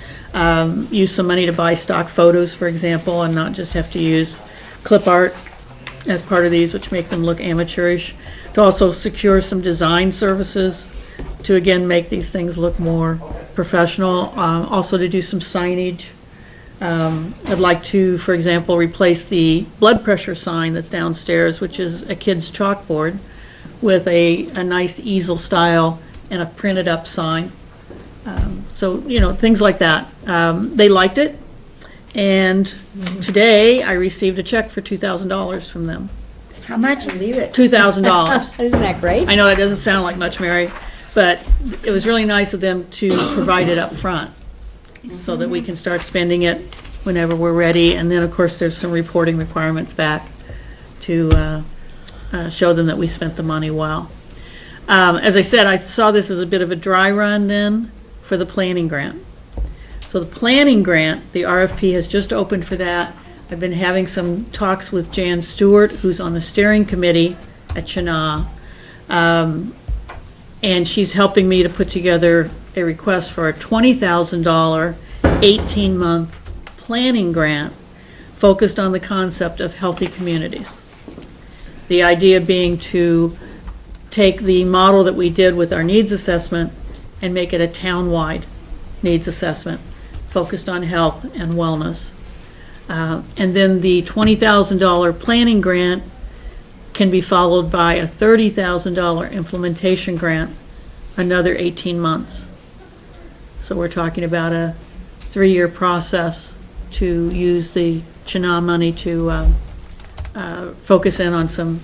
Use some money to buy stock photos, for example, and not just have to use clip art as part of these, which make them look amateurish. To also secure some design services to, again, make these things look more professional. Also to do some signage. I'd like to, for example, replace the blood pressure sign that's downstairs, which is a kid's chalkboard, with a nice easel style and a printed up sign. So, things like that. They liked it, and today I received a check for $2,000 from them. How much? Leave it. $2,000. Isn't that great? I know that doesn't sound like much, Mary, but it was really nice of them to provide it up front so that we can start spending it whenever we're ready. And then, of course, there's some reporting requirements back to show them that we spent the money well. As I said, I saw this as a bit of a dry run then for the planning grant. So the planning grant, the RFP has just opened for that. I've been having some talks with Jan Stewart, who's on the steering committee at Chenal. And she's helping me to put together a request for a $20,000 18-month planning grant focused on the concept of healthy communities. The idea being to take the model that we did with our needs assessment and make it a town-wide needs assessment focused on health and wellness. And then the $20,000 planning grant can be followed by a $30,000 implementation grant, another 18 months. So we're talking about a 3-year process to use the Chenal money to focus in on some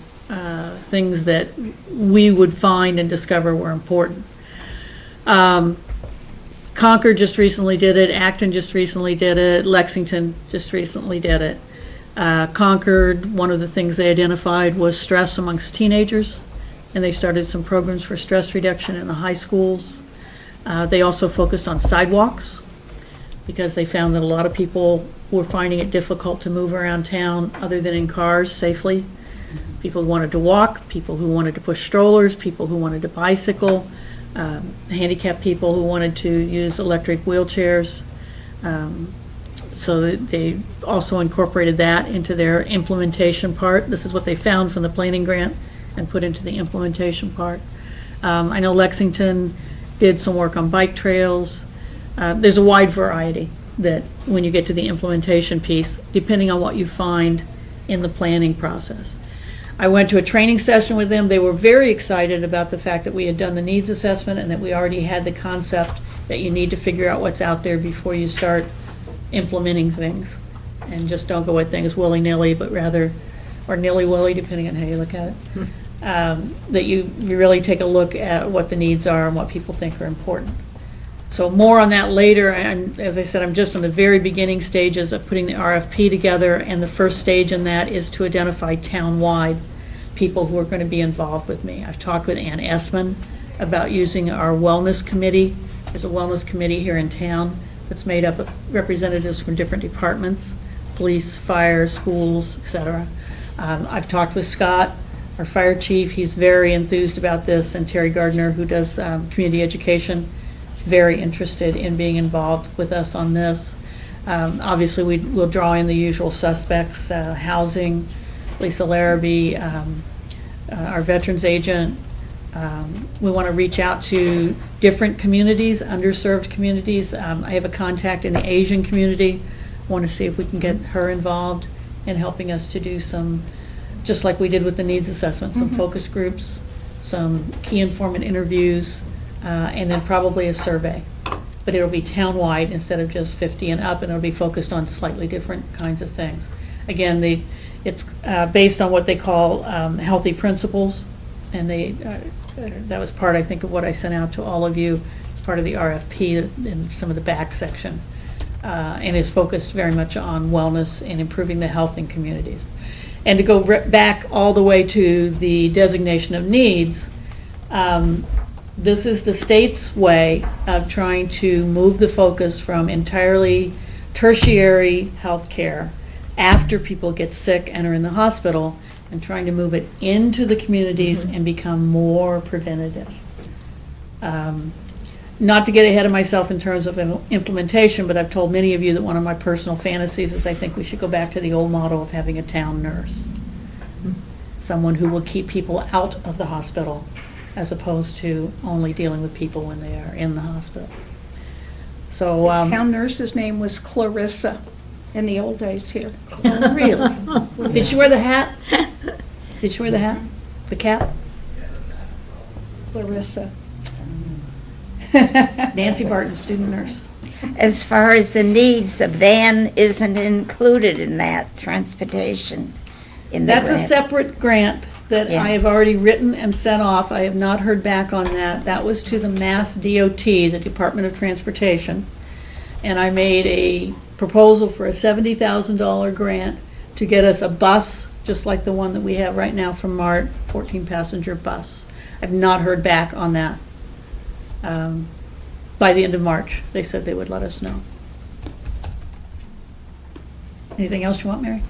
things that we would find and discover were important. Concord just recently did it, Acton just recently did it, Lexington just recently did it. Concord, one of the things they identified was stress amongst teenagers, and they started some programs for stress reduction in the high schools. They also focused on sidewalks, because they found that a lot of people were finding it difficult to move around town other than in cars safely. People who wanted to walk, people who wanted to push strollers, people who wanted to bicycle, handicapped people who wanted to use electric wheelchairs. So they also incorporated that into their implementation part. This is what they found from the planning grant and put into the implementation part. I know Lexington did some work on bike trails. There's a wide variety that when you get to the implementation piece, depending on what you find in the planning process. I went to a training session with them. They were very excited about the fact that we had done the needs assessment and that we already had the concept that you need to figure out what's out there before you start implementing things. And just don't go at things willy-nilly, but rather, or nilly-willy, depending on how you look at it. That you really take a look at what the needs are and what people think are important. So more on that later. As I said, I'm just in the very beginning stages of putting the RFP together, and the first stage in that is to identify town-wide people who are going to be involved with me. I've talked with Ann Essman about using our wellness committee. There's a wellness committee here in town that's made up of representatives from different departments, police, fire, schools, etc. I've talked with Scott, our fire chief. He's very enthused about this, and Terry Gardner, who does community education, very interested in being involved with us on this. Obviously, we'll draw in the usual suspects, housing, Lisa Larrabee, our veterans agent. We want to reach out to different communities, underserved communities. I have a contact in the Asian community. I want to see if we can get her involved in helping us to do some, just like we did with the needs assessment, some focus groups, some key informant interviews, and then probably a survey but it'll be townwide instead of just 50 and up, and it'll be focused on slightly different kinds of things. Again, it's based on what they call healthy principles, and that was part, I think, of what I sent out to all of you as part of the RFP in some of the back section, and is focused very much on wellness and improving the health in communities. And to go back all the way to the designation of needs, this is the state's way of trying to move the focus from entirely tertiary health care after people get sick and are in the hospital, and trying to move it into the communities and become more preventative. Not to get ahead of myself in terms of implementation, but I've told many of you that one of my personal fantasies is I think we should go back to the old model of having a town nurse. Someone who will keep people out of the hospital as opposed to only dealing with people when they are in the hospital. So, The town nurse's name was Clarissa in the old days here. really? Did she wear the hat? Did she wear the hat? The cap? Clarissa. Nancy Barton, student nurse. As far as the needs, a van isn't included in that, transportation in the That's a grant. separate grant that Yeah. I have already written and sent off. I have not heard back on that. That was to the Mass DOT, the Department of Transportation. And I made a proposal for a $70,000 grant to get us a bus, just like the one that we have right now from MART, 14-passenger bus. I've not heard back on that. By the end of March, they said they would let us know. Anything else you want, Mary?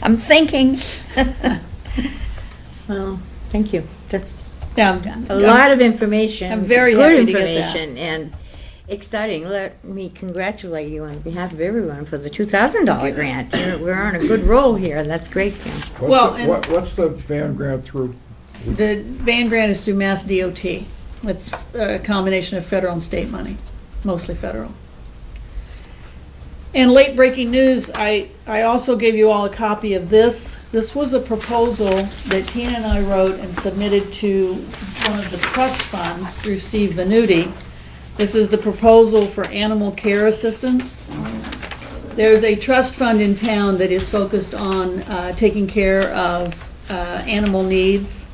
I'm thinking. Well, thank you. That's Yeah, a lot of information. I'm very good happy to get that. information and exciting. Let me congratulate you on behalf of everyone for the $2,000 grant. We're on a good roll here, and that's great, Pam. Well, and- What's the fan grant through? The van grant is through Mass DOT. It's a combination of federal and state money, mostly federal. And late breaking news, I also gave you all a copy of this. This was a proposal that Tina and I wrote and submitted to one of the trust funds through Steve Venuti. This is the proposal for animal care assistance. There's a trust fund in town that is focused on taking care of animal needs.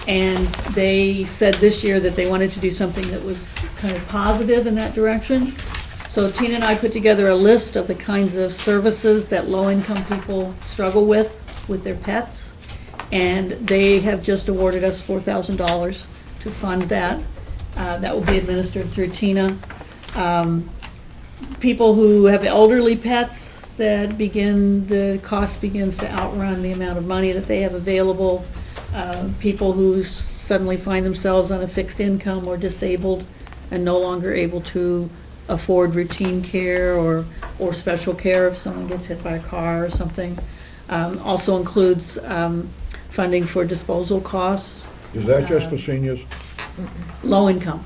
And they said this year that they wanted to do something that was kind of positive in that direction. So Tina and I put together a list of the kinds of services that low-income people struggle with their pets. And they have just awarded us $4,000 to fund that. That will be administered through Tina. People who have elderly pets that the cost begins to outrun the amount of money that they have available. People who suddenly find themselves on a fixed income or disabled and no longer able to afford routine care or special care if someone gets hit by a car or something. Also includes funding for disposal costs. Is that just for seniors? Low income,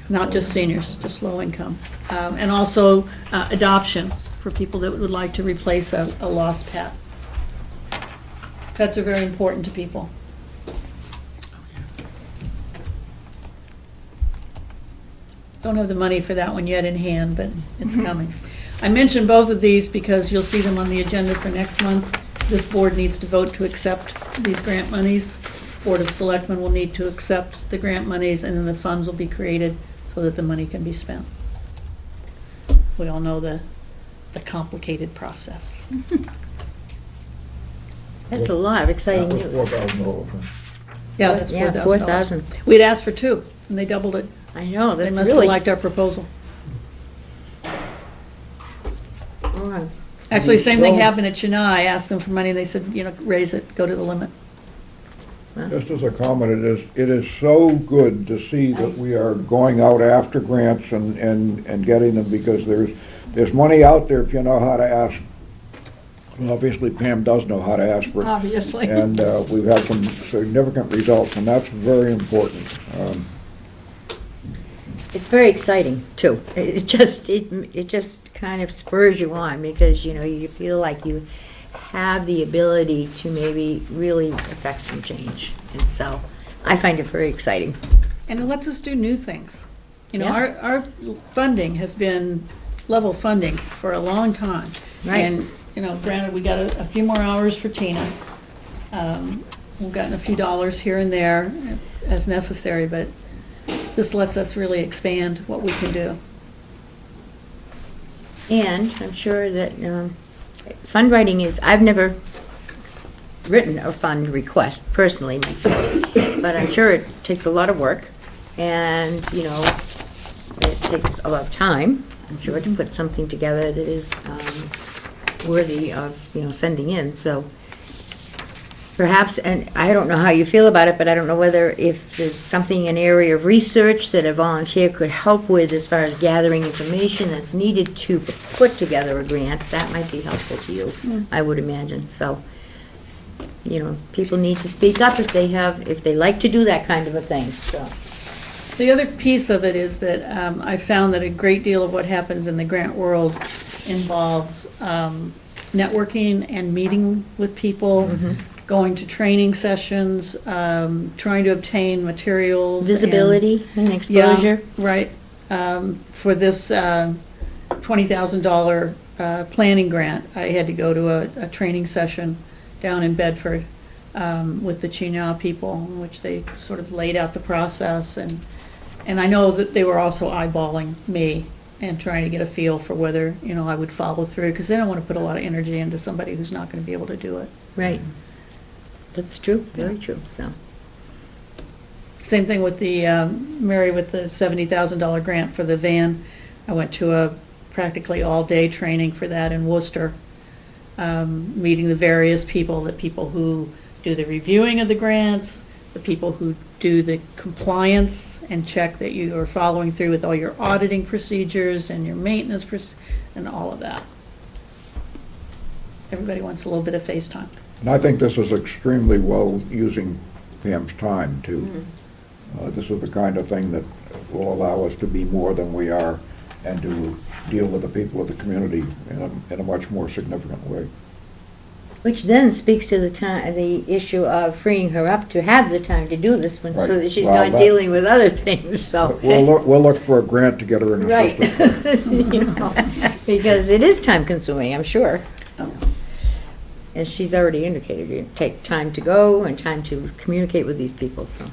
not just seniors, just low income. And also adoption for people that would like to replace a lost pet. Pets are very important to people. Don't have the money for that one yet in hand, but it's coming. I mentioned both of these because you'll see them on the agenda for next month. This board needs to vote to accept these grant monies. Board of Selectmen will need to accept the grant monies, and then the funds will be created so that the money can be spent. We all know the complicated process. That's a lot of exciting That was news. $4,000. Yeah, that's Yeah, $4,000. 4,000. We'd asked for two, and they doubled it. I know, They that's must have really. liked our proposal. Wow. Actually, same thing Well- happened at Chennai. I asked them for money, and they said, raise it, go to the limit. Just as a comment, it is so good to see that we are going out after grants and getting them, because there's money out there if you know how to ask. Well, obviously Pam does know how to ask for it. Obviously. And we've had some significant results, and that's very important. It's very exciting, too. It just kind of spurs you on, because, you feel like you have the ability to maybe really affect some change. And so I find it very exciting. And it lets us do new things. You know, Yeah. our funding has been level funding for a long time. Right. And, you know, granted, we got a few more hours for Tina. We've gotten a few dollars here and there as necessary, but this lets us really expand what we can do. And I'm sure that fundraising is, I've never written a fund request personally myself, but I'm sure it takes a lot of work, and, you know, it takes a lot of time, I'm sure, to put something together that is worthy of, you know, sending in, so perhaps, and I don't know how you feel about it, but I don't know whether if there's something, an area of research that a volunteer could help with as far as gathering information that's needed to put together a grant, that might be helpful to you, I would imagine, so, you know, people need to speak up if they like to do that kind of a thing, so. The other piece of it is that I found that a great deal of what happens in the grant world involves networking and meeting with people, going to training sessions, trying to obtain materials. Visibility and Yeah, exposure. right. For this $20,000 planning grant, I had to go to a training session down in Bedford with the Chignau people, in which they sort of laid out the process. And I know that they were also eyeballing me and trying to get a feel for whether, you know, I would follow through, because they don't want to put a lot of energy into somebody who's not going to be able to do it. Right. That's true, very true, so. Same thing with the, Mary, with the $70,000 grant for the van. I went to a practically all-day training for that in Worcester, meeting the various people, the people who do the reviewing of the grants, the people who do the compliance and check that you are following through with all your auditing procedures and your maintenance and all of that. Everybody wants a little bit of face time. And I think this is extremely well using Pam's time, too. This is the kind of thing that will allow us to be more than we are and to deal with the people of the community in a much more significant way. Which then speaks to the issue of freeing her up to have the time to do this one, so Right. that she's Well, not that- dealing with other things, so. We'll look for a grant to get her an Right. assistant. You know, because it is time consuming, I'm sure. As she's already indicated, it take time to go and time to communicate with these people, so.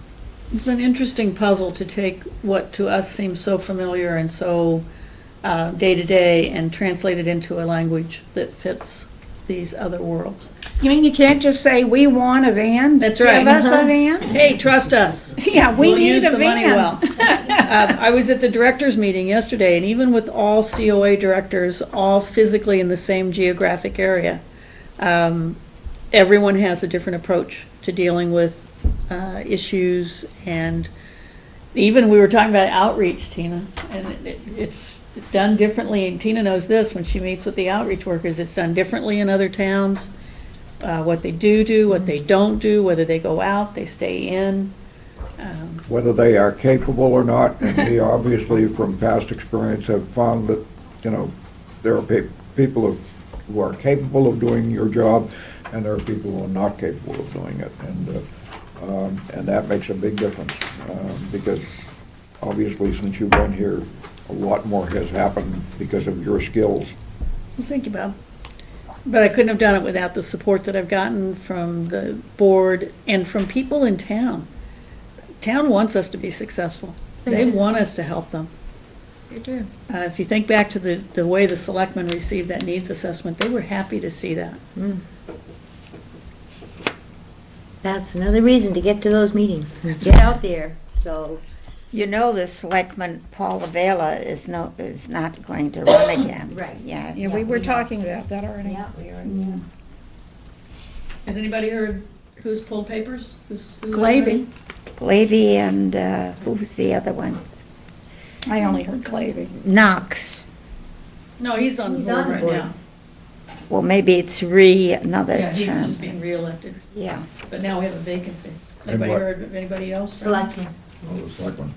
It's an interesting puzzle to take what to us seems so familiar and so day-to-day and translate it into a language that fits these other worlds. You mean you can't just say, we want a van? That's right. Give us a van? Hey, trust us. Yeah, we We'll need use a the money van. well. I was at the directors' meeting yesterday, and even with all COA directors, all physically in the same geographic area, everyone has a different approach to dealing with issues, and even we were talking about outreach, Tina, and it's done differently, and Tina knows this, when she meets with the outreach workers, it's done differently in other towns, what they do, what they don't do, whether they go out, they stay in. Whether they are capable or not, and we obviously, from past experience, have found that, you know, there are people who are capable of doing your job, and there are people who are not capable of doing it, and that makes a big difference, because obviously, since you've been here, a lot more has happened because of your skills. Well, thank you, Bob. But I couldn't have done it without the support that I've gotten from the board and from people in town. Town wants us to be successful. They want us to help them. They do. If you think back to the way the selectmen received that needs assessment, they were happy to see that. That's another reason to get to those meetings, get out there, so. You know, the selectman, Paul Avella, is not going to run again. Right. Yeah. Yeah, we were talking about that already. Yeah, we are. Has anybody heard who's pulled papers? Who's Glavy. Glavy and, who's the other one? I only heard Glavy. Knox. No, he's on the He's board on the right board. now. Well, maybe it's another Yeah, he's term. just being reelected, Yeah. but now we have a vacancy. And Anybody what? heard of anybody else? Selectmen, Oh, the second.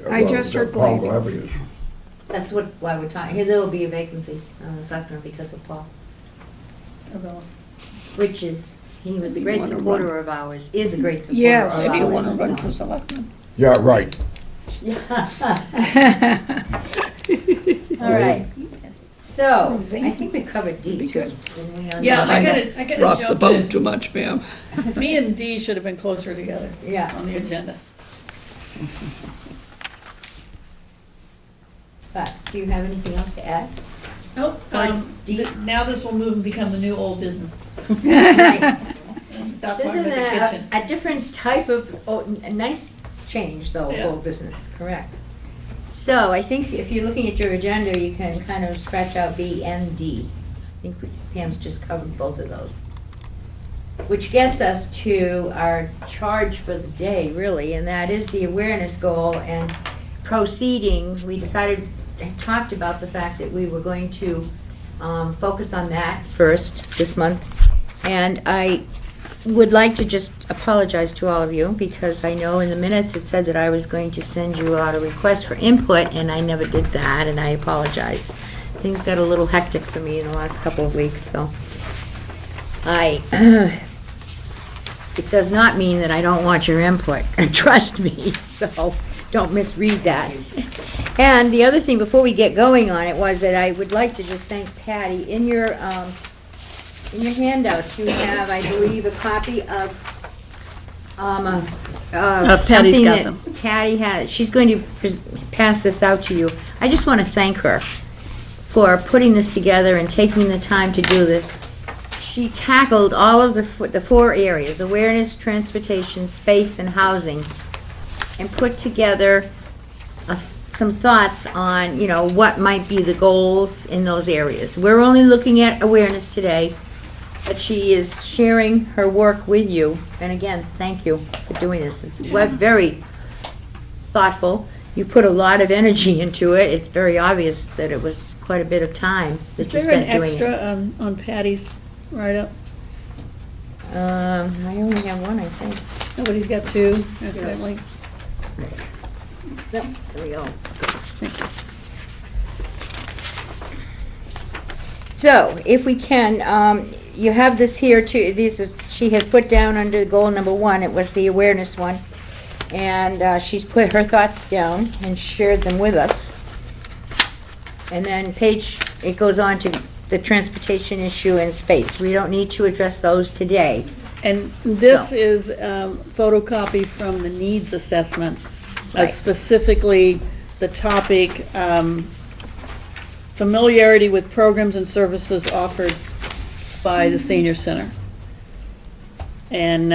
I just heard Paul Glavy. Glavy is. that's why we're talking, here, there will be a vacancy on the selectmen because of Paul, Avella. which is, he was a Maybe great wanna supporter run. of ours, is a great supporter Yes. of ours. Maybe you want to run so. for selectman. Yeah, right. All right. So, I think we covered D too. didn't we, on Yeah, the I agenda? gotta Rock the jump boat in. too much, ma'am. Me and D should have been closer together Yeah. on the agenda. But, do you have anything else to add? Nope, D. now this will move and become the new old business. Right. Stop This talking is about the kitchen. a different type of, a nice change though, Yeah. whole business, correct. So I think if you're looking at your agenda, you can kind of scratch out B and D. I think Pam's just covered both of those. Which gets us to our charge for the day, really, and that is the awareness goal and proceeding. We decided, talked about the fact that we were going to focus on that first this month. And I would like to just apologize to all of you, because I know in the minutes it said that I was going to send you out a request for input, and I never did that, and I apologize. Things got a little hectic for me in the last couple of weeks, so it does not mean that I don't want your input, trust me, so don't misread that. And the other thing, before we get going on it, was that I would like to just thank Patty. In your handout, you have, I believe, a copy of, Patty's something got that them. Patty has. She's going to pass this out to you. I just want to thank her for putting this together and taking the time to do this. She tackled all of the four areas: awareness, transportation, space, and housing, and put together some thoughts on, what might be the goals in those areas. We're only looking at awareness today, but she is sharing her work with you. And again, thank you for doing this. It's very thoughtful. You put a lot of energy into it. It's very obvious that it was quite a bit of time that Is you there an spent doing it. extra on Patty's write-up? I only have one, I think. Nobody's got two, evidently. Yep, there we go. So, if we can, you have this here too, she has put down under goal number 1, it was the awareness one. And she's put her thoughts down and shared them with us. And then it goes on to the transportation issue and space. We don't need to address those today. And this So. is photocopy from the needs assessment, Right. specifically the topic, familiarity with programs and services offered by the senior center. And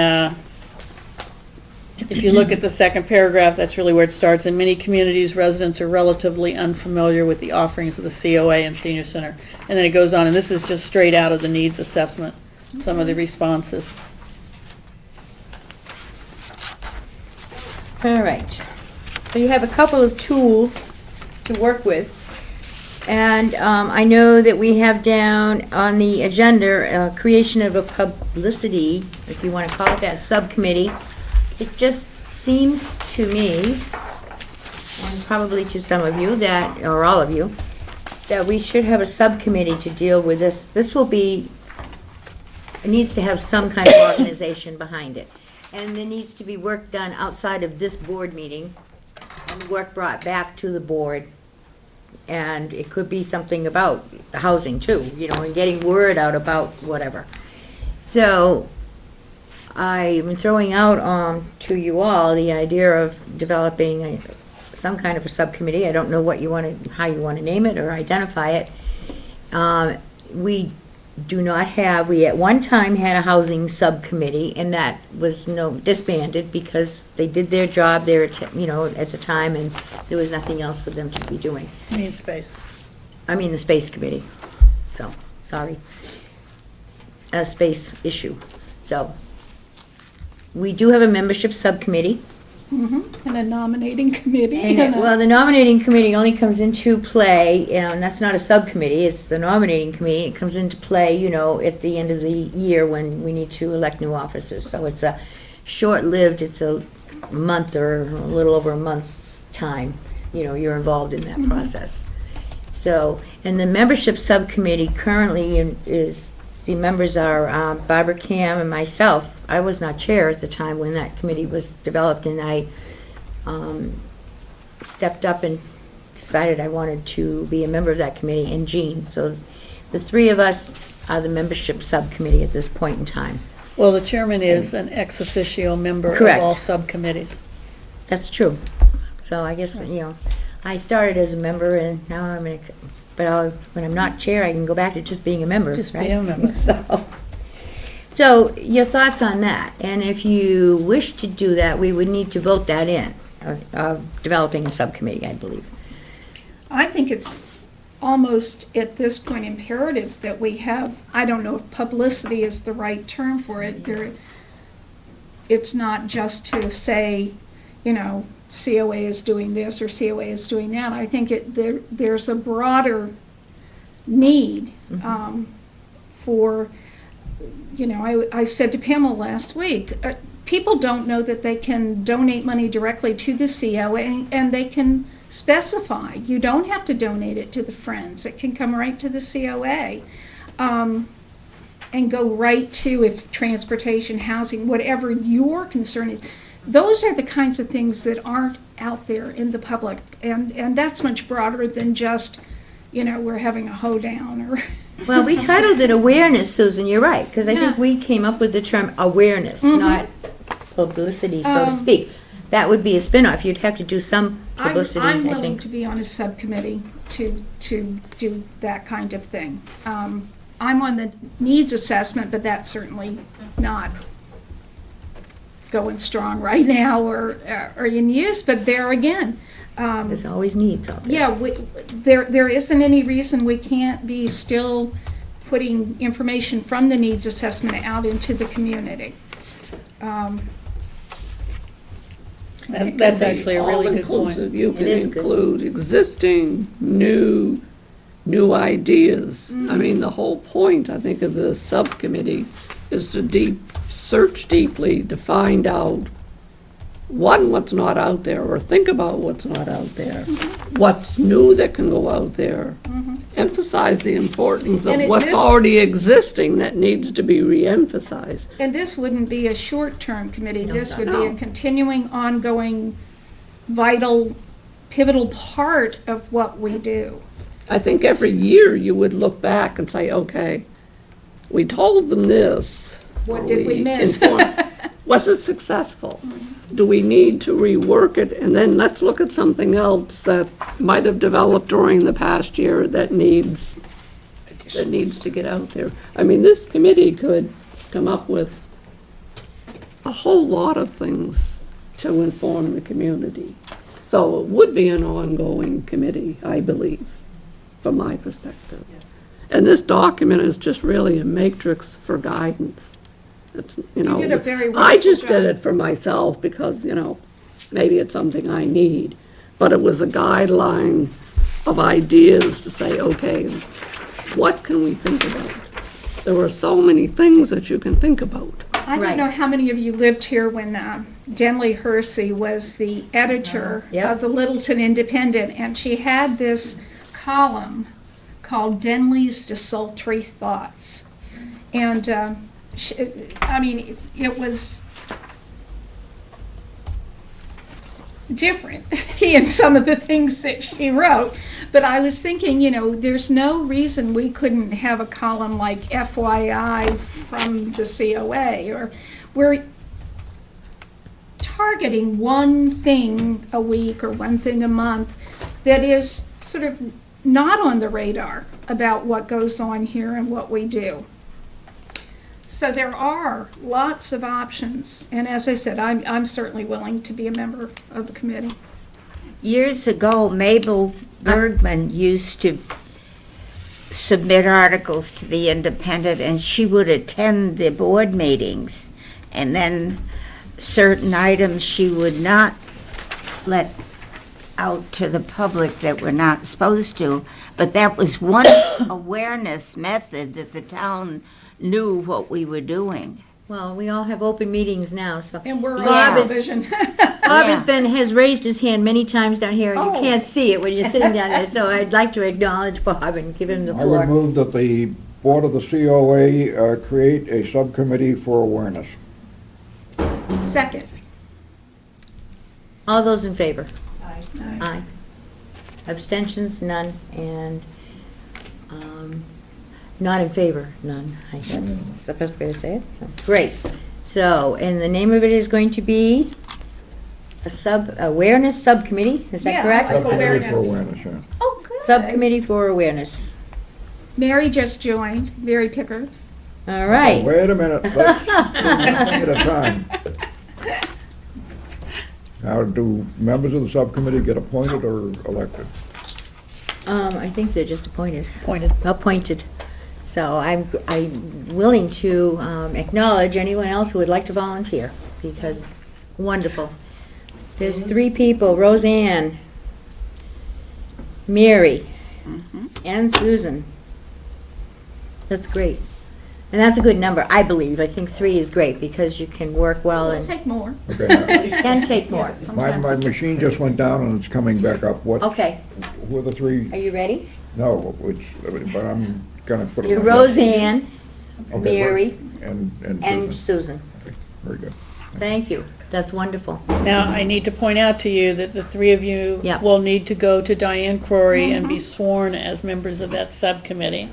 if you look at the second paragraph, that's really where it starts. In many communities, residents are relatively unfamiliar with the offerings of the COA and senior center. And then it goes on, and this is just straight out of the needs assessment, some of the responses. All right. So you have a couple of tools to work with. And I know that we have down on the agenda, creation of a publicity, if you want to call it that, subcommittee. It just seems to me, and probably to some of you, or all of you, that we should have a subcommittee to deal with this. This will be, it needs to have some kind of organization behind it. And there needs to be work done outside of this board meeting, and work brought back to the board. And it could be something about housing too, and getting word out about whatever. So I'm throwing out to you all the idea of developing some kind of a subcommittee. I don't know how you want to name it or identify it. We at one time had a housing subcommittee, and that was disbanded because they did their job there, at the time, and there was nothing else for them to be doing. Need space. I mean, the space committee, so, sorry. A space issue, so. We do have a membership subcommittee. And a nominating committee. Well, the nominating committee only comes into play, and that's not a subcommittee, it's the nominating committee. It comes into play, at the end of the year when we need to elect new officers. So it's a short-lived, it's a month or a little over a month's time, you're involved in that process. So, and the membership subcommittee currently is, the members are Barbara Cam and myself. I was not chair at the time when that committee was developed, and I stepped up and decided I wanted to be a member of that committee, and Jean. So the three of us are the membership subcommittee at this point in time. Well, the chairman is an ex officio member of Correct. all subcommittees. That's true. So I guess, you know, I started as a member and now I'm when I'm not chair, I can go back to just being a member, Just right? be a member. So your thoughts on that? And if you wish to do that, we would need to vote that in, developing a subcommittee, I believe. I think it's almost at this point imperative that we have, I don't know if publicity is the right term for it. It's not just to say, you know, COA is doing this or COA is doing that. I think there's a broader need for, you know, I said to Pamela last week, people don't know that they can donate money directly to the COA and they can specify. You don't have to donate it to the Friends. It can come right to the COA and go right to, if transportation, housing, whatever your concern is. Those are the kinds of things that aren't out there in the public, and that's much broader than just, you know, we're having a hoedown or. Well, we titled it awareness, Susan, you're right, because I think Yeah. we came up with the term awareness, not publicity, so to speak. That would be a spin-off. You'd have to do some publicity, I I'm think. willing to be on a subcommittee to do that kind of thing. I'm on the needs assessment, but that's certainly not going strong right now or in use, but there again, There's always needs out there. yeah, there isn't any reason we can't be still putting information from the needs assessment out into the community. That's actually a really good point. All-inclusive, you can is good. include existing, new ideas. I mean, the whole point, I think, of the subcommittee is to search deeply to find out, one, what's not out there, or think about what's not out there, what's new that can go out there, emphasize the importance of And what's this- already existing that needs to be re-emphasized. And this wouldn't be a short-term committee, this would be no. a continuing, ongoing, vital, pivotal part of what we do. I think every year you would look back and say, okay, we told them this. What Or did we miss? Was it successful? Do we need to rework it? And then let's look at something else that might have developed during the past year that needs to get out there. I mean, this committee could come up with a whole lot of things to inform the community. So it would be an ongoing committee, I believe, from my perspective. And this document is just really a matrix for guidance. It's, you know, did a very I wonderful just did job. it for myself because, you know, maybe it's something I need. But it was a guideline of ideas to say, okay, what can we think about? There are so many things that you can think about. I Right. don't know how many of you lived here when Denley Hersey was the editor Yep. of the Littleton Independent, and she had this column called Denley's Desultory Thoughts. And, I mean, it was different in some of the things that she wrote. But I was thinking, you know, there's no reason we couldn't have a column like FYI from the COA, or we're targeting one thing a week or one thing a month that is sort of not on the radar about what goes on here and what we do. So there are lots of options, and as I said, I'm certainly willing to be a member of the committee. Years ago, Mabel Bergman used to submit articles to the Independent, and she would attend the board meetings. And then certain items she would not let out to the public that we're not supposed to. But that was one awareness method that the town knew what we were doing. Well, we all have open meetings now, so. And we're Yeah. on television. Bob has raised his hand many times down here, and you Oh. can't see it when you're sitting down there, so I'd like to acknowledge Bob and give him the I would floor. move that the Board of the COA create a subcommittee for awareness. Second. All those in favor? Aye. Aye. Abstentions, none, and not in favor, none, I guess. That's the best way to say it. So, great. So, and the name of it is going to be a awareness subcommittee, is that Yeah, correct? I like Subcommittee awareness. for awareness, yeah. Oh, good. Subcommittee for awareness. Mary just joined, Mary Pickard. All right. Wait a minute, let's do one thing at a time. Now, do members of the subcommittee get appointed or elected? I think they're just appointed. Appointed. Appointed. So I'm willing to acknowledge anyone else who would like to volunteer, because, wonderful. There's 3 people, Roseanne, Mary, and Susan. That's great. And that's a good number, I believe. I think 3 is great, because you can work well We'll and take more. Okay, now, can take more. my Sometimes it gets machine just went down and it's coming back up. What, Okay, who are the 3? are you ready? No, which, but I'm gonna put it. You're on. Roseanne, Okay, Mary, And and Susan. Susan. Okay, very good. Thank you. That's wonderful. Now, I need to point out to you that the 3 of you Yeah. will need to go to Diane Crory and be sworn as members of that subcommittee,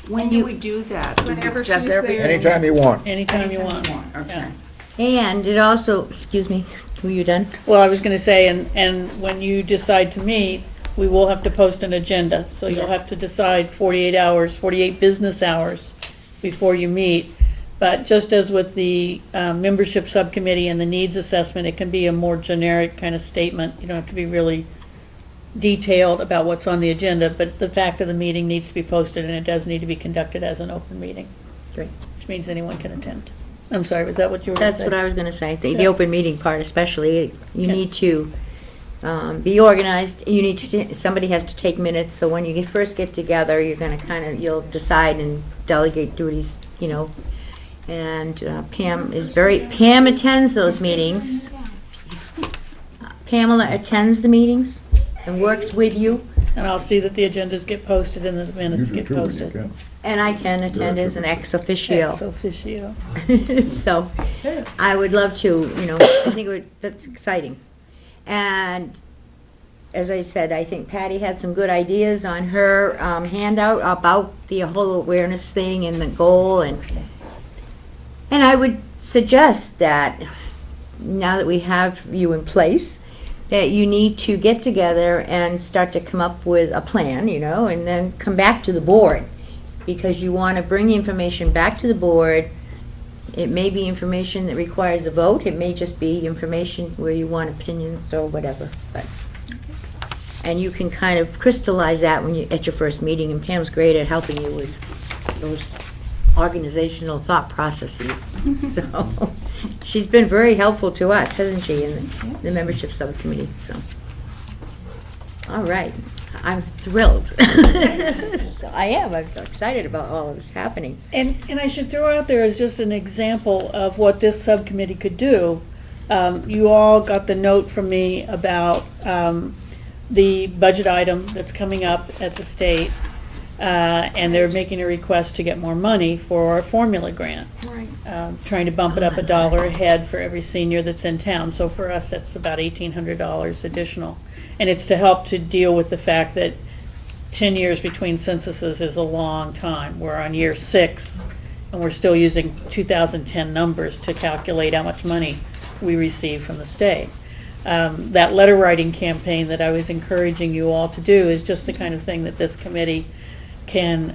When do we do that? Whenever Does she's every- there. Anytime you want. anytime you want. Okay. Yeah. And it also, excuse me, were you done? Well, I was gonna say, and when you decide to meet, we will have to post an agenda, so you'll Yes. have to decide 48 hours, 48 business hours before you meet. But just as with the membership subcommittee and the needs assessment, it can be a more generic kind of statement. You don't have to be really detailed about what's on the agenda, but the fact of the meeting needs to be posted, and it does need to be conducted as an open meeting, Great. which means anyone can attend. I'm sorry, was that what you were going to That's say? what I was gonna say, the Yeah. open meeting part especially, you Yeah. need to be organized, you need to, somebody has to take minutes, so when you first get together, you're gonna you'll decide and delegate duties, and Pam attends those meetings. Pamela attends the meetings and works with you, And I'll see that the agendas get posted and the You minutes do get too, when you posted. can. and I can attend as an ex officio. Ex officio. So, I would love to, I think that's exciting. And as I said, I think Patty had some good ideas on her handout about the whole awareness thing and the goal, and I would suggest that, now that we have you in place, that you need to get together and start to come up with a plan, and then come back to the board, because you want to bring the information back to the board. It may be information that requires a vote, it may just be information where you want opinions or whatever, but. And you can kind of crystallize that at your first meeting, and Pam's great at helping you with those organizational thought processes. So, she's been very helpful to us, hasn't she, in the membership subcommittee, so. All right, I'm thrilled. So I'm so excited about all of this happening. And I should throw out there as just an example of what this subcommittee could do. You all got the note from me about the budget item that's coming up at the state, and they're making a request to get more money for our formula grant. Right. Trying to bump it up $1 a head for every senior that's in town. So for us, that's about $1,800 additional. And it's to help to deal with the fact that 10 years between censuses is a long time. We're on year 6, and we're still using 2010 numbers to calculate how much money we receive from the state. That letter writing campaign that I was encouraging you all to do is just the kind of thing that this committee can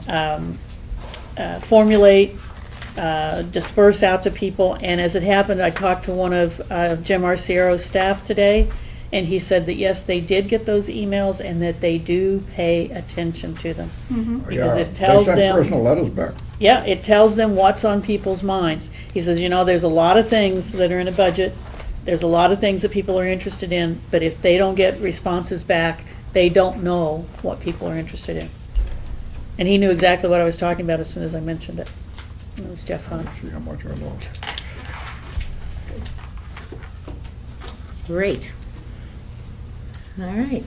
formulate, disperse out to people. And as it happened, I talked to one of Jim Arciero's staff today, and he said that yes, they did get those emails and that they do pay attention to them. Because Yeah, it tells They them. sent personal letters back. Yeah, it tells them what's on people's minds. He says, there's a lot of things that are in a budget, there's a lot of things that people are interested in, but if they don't get responses back, they don't know what people are interested in. And he knew exactly what I was talking about as soon as I mentioned it. It was Jeff Hunt. Let's see how much I lost. Great. All right.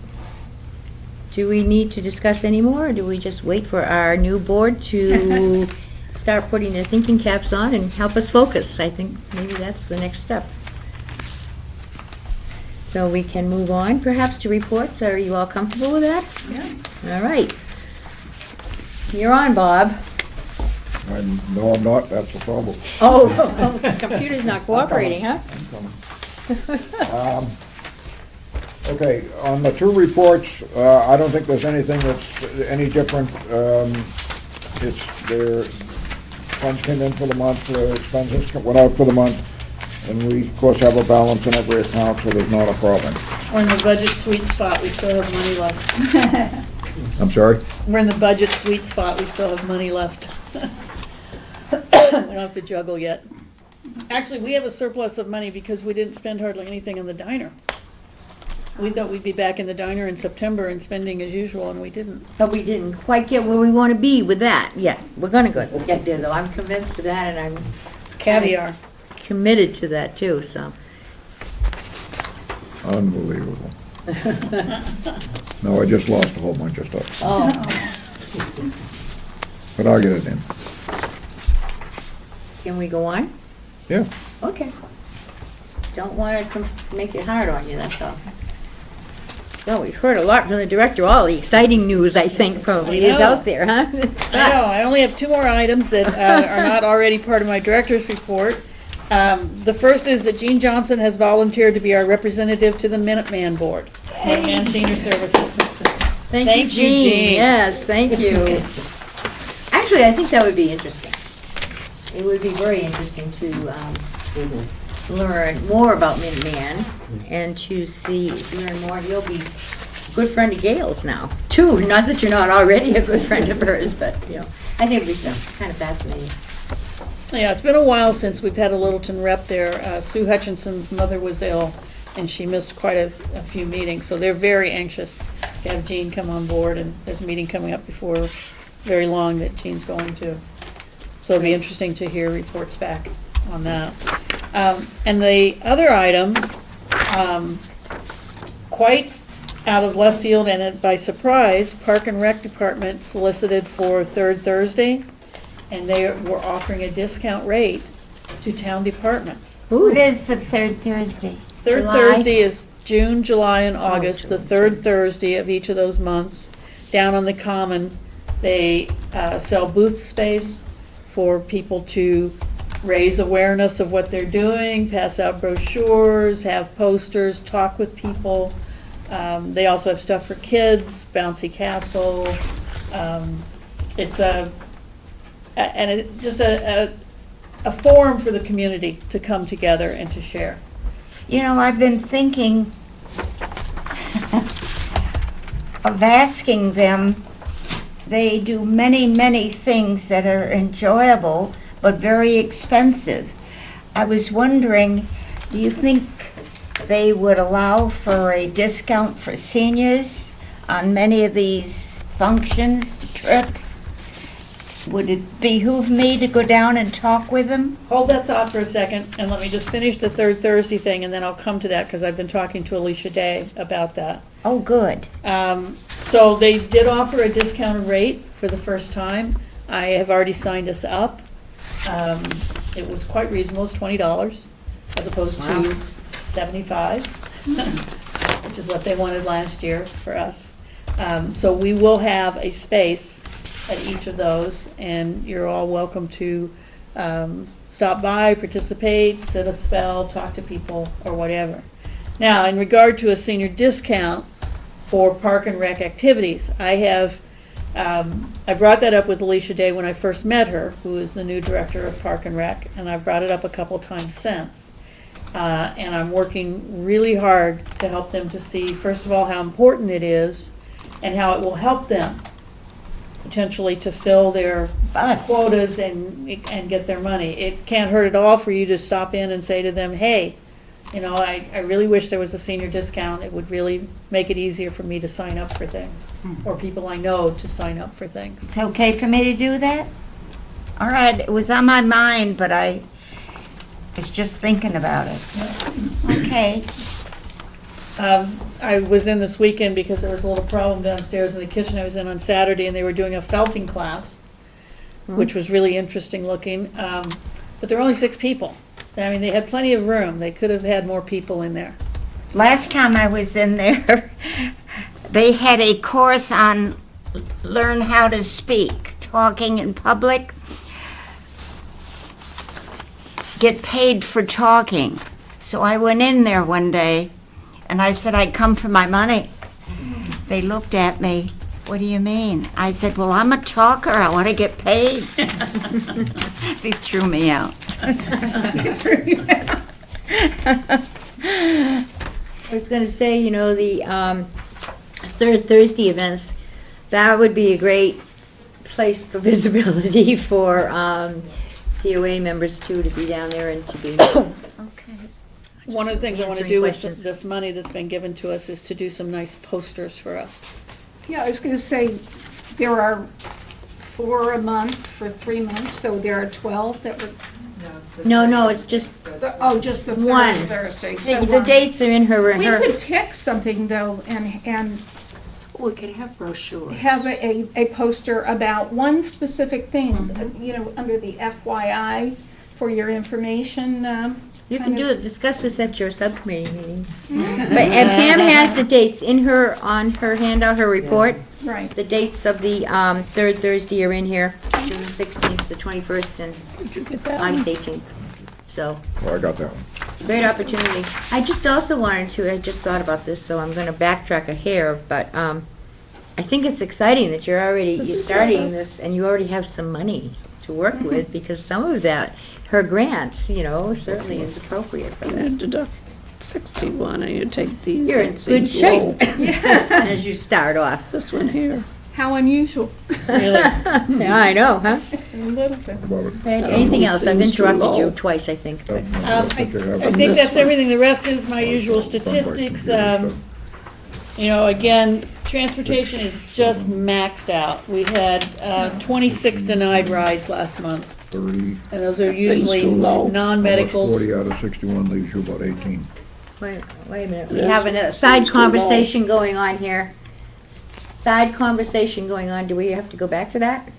Do we need to discuss any more, or do we just wait for our new board to start putting their thinking caps on and help us focus? I think maybe that's the next step. So we can move on perhaps to reports. Are you all comfortable with that? Yes. All right. You're on, Bob. No, I'm not, that's the problem. Oh, computer's not cooperating, huh? Okay, on the two reports, I don't think there's anything that's any different. It's their funds came in for the month, expenses went out for the month, and we, of course, have a balance in every account, so there's not a problem. We're in the budget sweet spot, we still have money left. I'm sorry? We're in the budget sweet spot, we still have money left. We don't have to juggle yet. Actually, we have a surplus of money because we didn't spend hardly anything in the diner. We thought we'd be back in the diner in September and spending as usual, and we didn't. But we didn't quite get where we want to be with that yet. We're gonna get there, though. I'm convinced of that, and I'm Caviar. committed to that, too, so. Unbelievable. No, I just lost a whole bunch of stuff, Oh, but I'll get it in. can we go on? Yeah. Okay. Don't want to make it hard on you, that's all. Well, we've heard a lot from the director. All the exciting news, I think, probably I is know. out there, huh? I know, I only have two more items that are not already part of my director's report. The first is that Jean Johnson has volunteered to be our representative to the Minuteman Board, Minuteman Senior Services. Thank you, Jean. Yes, thank you. Actually, I think that would be interesting. It would be very interesting to learn more about Minuteman and to learn more. You'll be a good friend of Gail's now, too. Not that you're not already a good friend of hers, but, I think it'd be kind of fascinating. Yeah, it's been a while since we've had a Littleton rep there. Sue Hutchinson's mother was ill, and she missed quite a few meetings, so they're very anxious to have Jean come on board, and there's a meeting coming up before very long that Jean's going to. So it'll be interesting to hear reports back on that. And the other item, quite out of left field and by surprise, Park and Rec Department solicited for third Thursday, and they were offering a discount rate to town departments. What is the third Thursday? Third July? Thursday is June, July, and August, the third Thursday of each of those months. Down on the Common, they sell booth space for people to raise awareness of what they're doing, pass out brochures, have posters, talk with people. They also have stuff for kids, bouncy castle. It's just a forum for the community to come together and to share. You know, I've been thinking of asking them. They do many, many things that are enjoyable, but very expensive. I was wondering, do you think they would allow for a discount for seniors on many of these functions, the trips? Would it behoove me to go down and talk with them? Hold that thought for a second, and let me just finish the third Thursday thing, and then I'll come to that, because I've been talking to Alicia Day about that. Oh, good. So they did offer a discounted rate for the first time. I have already signed us up. It was quite reasonable, it's $20, as opposed to $75, which is what they wanted last year for us. So we will have a space at each of those, and you're all welcome to stop by, participate, sit a spell, talk to people, or whatever. Now, in regard to a senior discount for Park and Rec activities, I brought that up with Alicia Day when I first met her, who is the new director of Park and Rec, and I've brought it up a couple times since. And I'm working really hard to help them to see, first of all, how important it is and how it will help them potentially to fill their quotas and get their money. It can't hurt at all for you to stop in and say to them, hey, I really wish there was a senior discount. It would really make it easier for me to sign up for things, or people I know to sign up for things. It's okay for me to do that? All right, it was on my mind, but I was just thinking about it. Okay. I was in this weekend because there was a little problem downstairs in the kitchen I was in on Saturday, and they were doing a felting class, which was really interesting looking. But there were only 6 people. I mean, they had plenty of room. They could have had more people in there. last time I was in there, they had a course on learn how to speak, talking in public. Get paid for talking. So I went in there one day and I said I'd come for my money. They looked at me, what do you mean? I said, well, I'm a talker, I want to get paid. They threw me out. I was gonna say, you know, the third Thursday events, that would be a great place for visibility for COA members too, to be down there and to be. One of the things I want to Answering do with questions. this money that's been given to us is to do some nice posters for us. Yeah, I was going to say, there are 4 a month for 3 months, so there are 12 that were, No, it's just, just the One. third Thursday. So the dates are in her, we could pick something though and We could have brochures. have a poster about one specific thing, you know, under the FYI for your information. you can discuss this at your subcommittee meetings. But, and Pam has the dates in her, on her handout, her report. Right. The dates of the third Thursday are in here, June 16th, the 21st, and Did you get that? August 18th. So, Well, I got that one. great opportunity. I just also wanted to, I just thought about this, so I'm gonna backtrack a hair, but I think it's exciting that you're starting this, and you already have some money to work with, because some of that, her grants, you know, certainly is appropriate for that. And deduct 61, and you take these. You're in that good seems shape low. as you start off. This one here. How unusual. Really? Yeah, I know, huh? A little bit. About it. Anything else? I've Seems too interrupted you low. twice, I think. but- I think that's everything. The rest is my usual statistics. You know, again, transportation is just maxed out. We had 26 denied rides last month, 30, and those are That seems usually too low. almost non-medicals. 40 out of 61 leaves you about 18. Wait a minute, we Yes. have a side Seems too low. conversation going on here. Side conversation going on, do we have to go back to that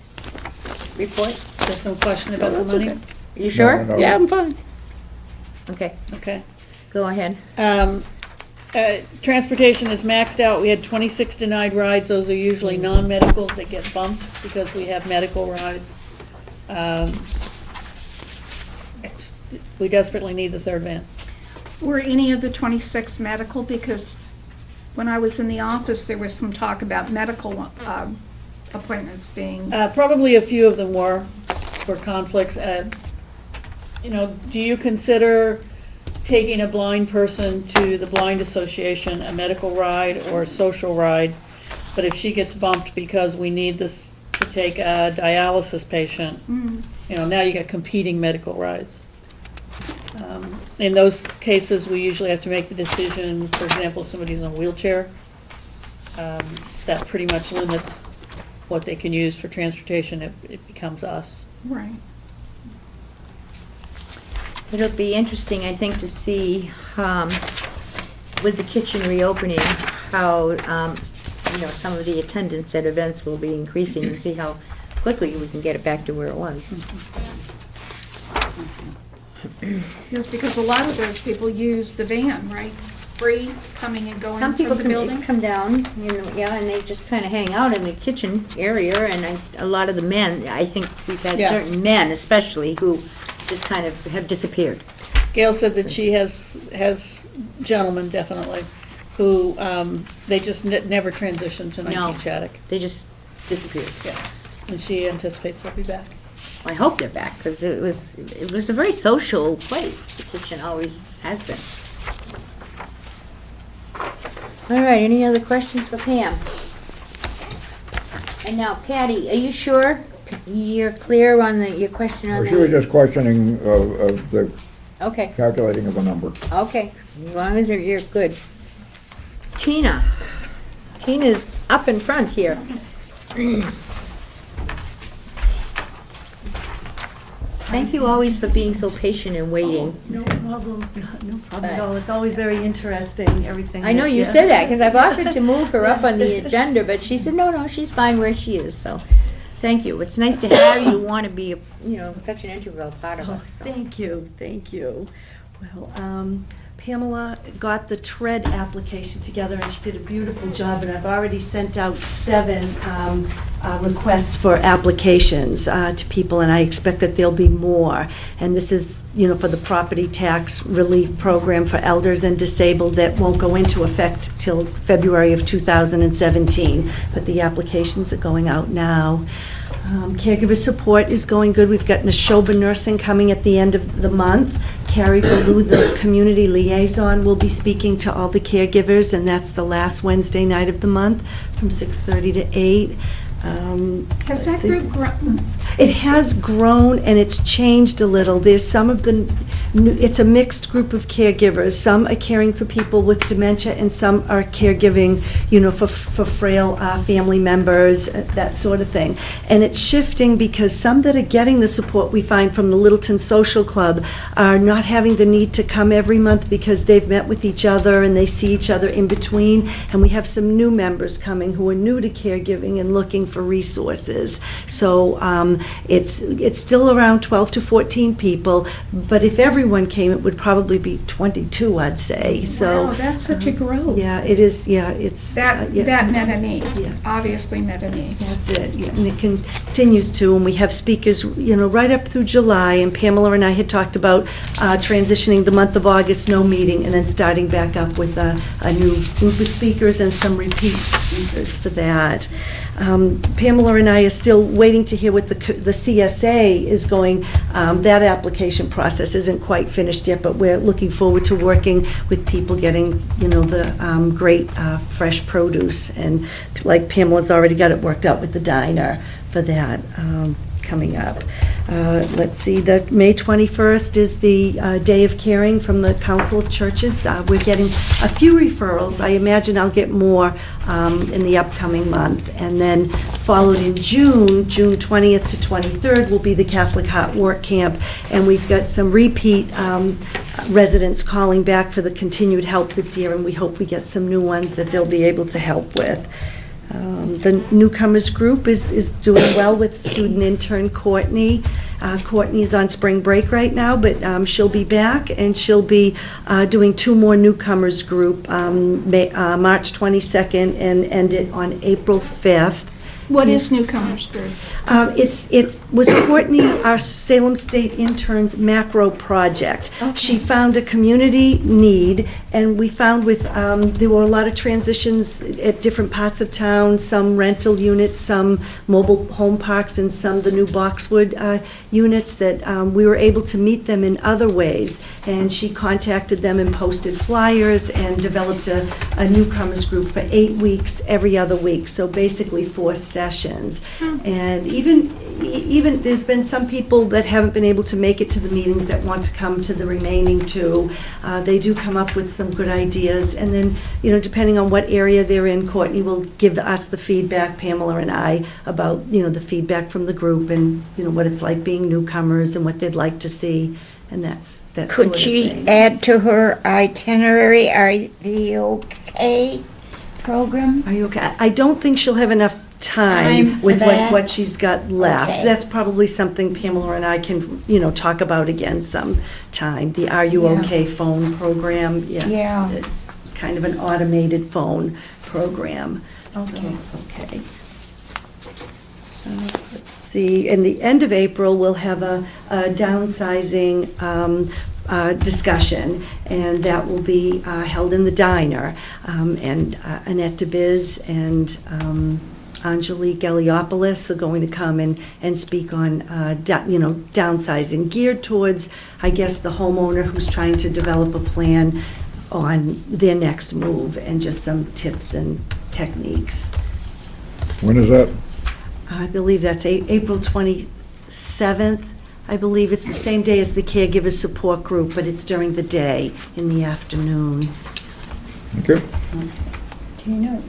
report? There's some question No, about the that's money. okay. You sure? No, no, no. Yeah, I'm fine. Okay, Okay. go ahead. Transportation is maxed out. We had 26 denied rides. Those are usually non-medicals that get bumped because we have medical rides. We desperately need the third van. Were any of the 26 medical? Because when I was in the office, there was some talk about medical appointments being, Probably a few of them were for conflicts. You know, do you consider taking a blind person to the Blind Association, a medical ride or a social ride? But if she gets bumped because we need this to take a dialysis patient, you know, now you got competing medical rides. In those cases, we usually have to make the decision, for example, if somebody's in a wheelchair, that pretty much limits what they can use for transportation. It becomes us. right. It'll be interesting, I think, to see, with the kitchen reopening, how, you know, some of the attendance at events will be increasing, and see how quickly we can get it back to where it was. Just because a lot of those people use the van, right? Free coming and going Some from people the building. come down, you know, yeah, and they just kind of hang out in the kitchen area, and a lot of the men, I think we've had Yeah. certain men especially, who just kind of have disappeared. Gail said that she has gentlemen, definitely, who, they just never transitioned to 19 Shattuck. They just disappeared. Yeah, and she anticipates they'll be back. I hope they're back, because it was a very social place. The kitchen always has been. All right, any other questions for Pam? And now Patty, are you sure you're clear on your question on She was the? just questioning of the Okay, calculating of a number. okay, as long as you're good. Tina, Tina's up in front here. Thank you always for being so patient and waiting. No problem, no problem at all. It's always very interesting, everything. I know that- you yeah. said that, because I've offered to move her up on the agenda, but she said, no, she's fine where she is, so, thank you. It's nice to have you want to be, such an integral part of Oh, us. So. thank you, thank you. Well, Pamela got the TREAD application together, and she did a beautiful job, and I've already sent out 7 requests for applications to people, and I expect that there'll be more. And this is, for the property tax relief program for elders and disabled that won't go into effect till February of 2017, but the applications are going out now. Caregiver support is going good. We've got Neshoba Nursing coming at the end of the month. Carrie Ballou, the community liaison, will be speaking to all the caregivers, and that's the last Wednesday night of the month from 6:30 to 8. Has that group grown? It has grown, and it's changed a little. There's some of the, it's a mixed group of caregivers. Some are caring for people with dementia, and some are caregiving, for frail family members, that sort of thing. And it's shifting because some that are getting the support we find from the Littleton Social Club are not having the need to come every month because they've met with each other and they see each other in between. And we have some new members coming who are new to caregiving and looking for resources. So it's still around 12 to 14 people, but if everyone came, it would probably be 22, I'd say. So Wow, that's such a growth. yeah, it is. Yeah, it's That met a need, Yeah. obviously met a need. That's it, yeah, and it continues to, and we have speakers, right up through July, and Pamela and I had talked about transitioning the month of August, no meeting, and then starting back up with a new group of speakers and some repeat speakers for that. Pamela and I are still waiting to hear what the CSA is going. That application process isn't quite finished yet, but we're looking forward to working with people getting, the great fresh produce. And like Pamela's already got it worked out with the diner for that coming up. Let's see, the May 21st is the Day of Caring from the Council of Churches. We're getting a few referrals. I imagine I'll get more in the upcoming month. And then followed in June 20th to 23rd will be the Catholic Heart Work Camp. And we've got some repeat residents calling back for the continued help this year, and we hope we get some new ones that they'll be able to help with. The newcomers group is doing well with student intern Courtney. Courtney's on spring break right now, but she'll be back, and she'll be doing 2 more newcomers group, March 22nd and end it on April 5th. What is Newcomers Group? It was Courtney, our Salem State intern's macro project. Okay. She found a community need, and we found there were a lot of transitions at different parts of town, some rental units, some mobile home parks, and some the new Boxwood units that we were able to meet them in other ways. And she contacted them and posted flyers and developed a newcomers group for 8 weeks, every other week. So basically 4 sessions. And even there's been some people that haven't been able to make it to the meetings that want to come to the remaining 2. They do come up with some good ideas, and then, depending on what area they're in, Courtney will give us the feedback, Pamela and I, about, the feedback from the group and, what it's like being newcomers and what they'd like to see, and that's sort Could of she thing. add to her itinerary, are the okay program? Are you okay? I don't think she'll have enough Time time for with that? what she's got left. Okay. That's probably something Pamela and I can, talk about again sometime. The Are You Yeah. OK phone program, Yeah. It's kind of an automated phone program. So, Okay. okay. Let's see, in the end of April, we'll have a downsizing discussion, and that will be held in the diner. And Annette DeBiz and Angelique Eliopoulos are going to come and speak on, downsizing, geared towards, I guess, the homeowner who's trying to develop a plan on their next move, and just some tips and techniques. When is that? I believe that's April 27th. I believe it's the same day as the caregiver support group, but it's during the day, in the afternoon. Okay. Tina,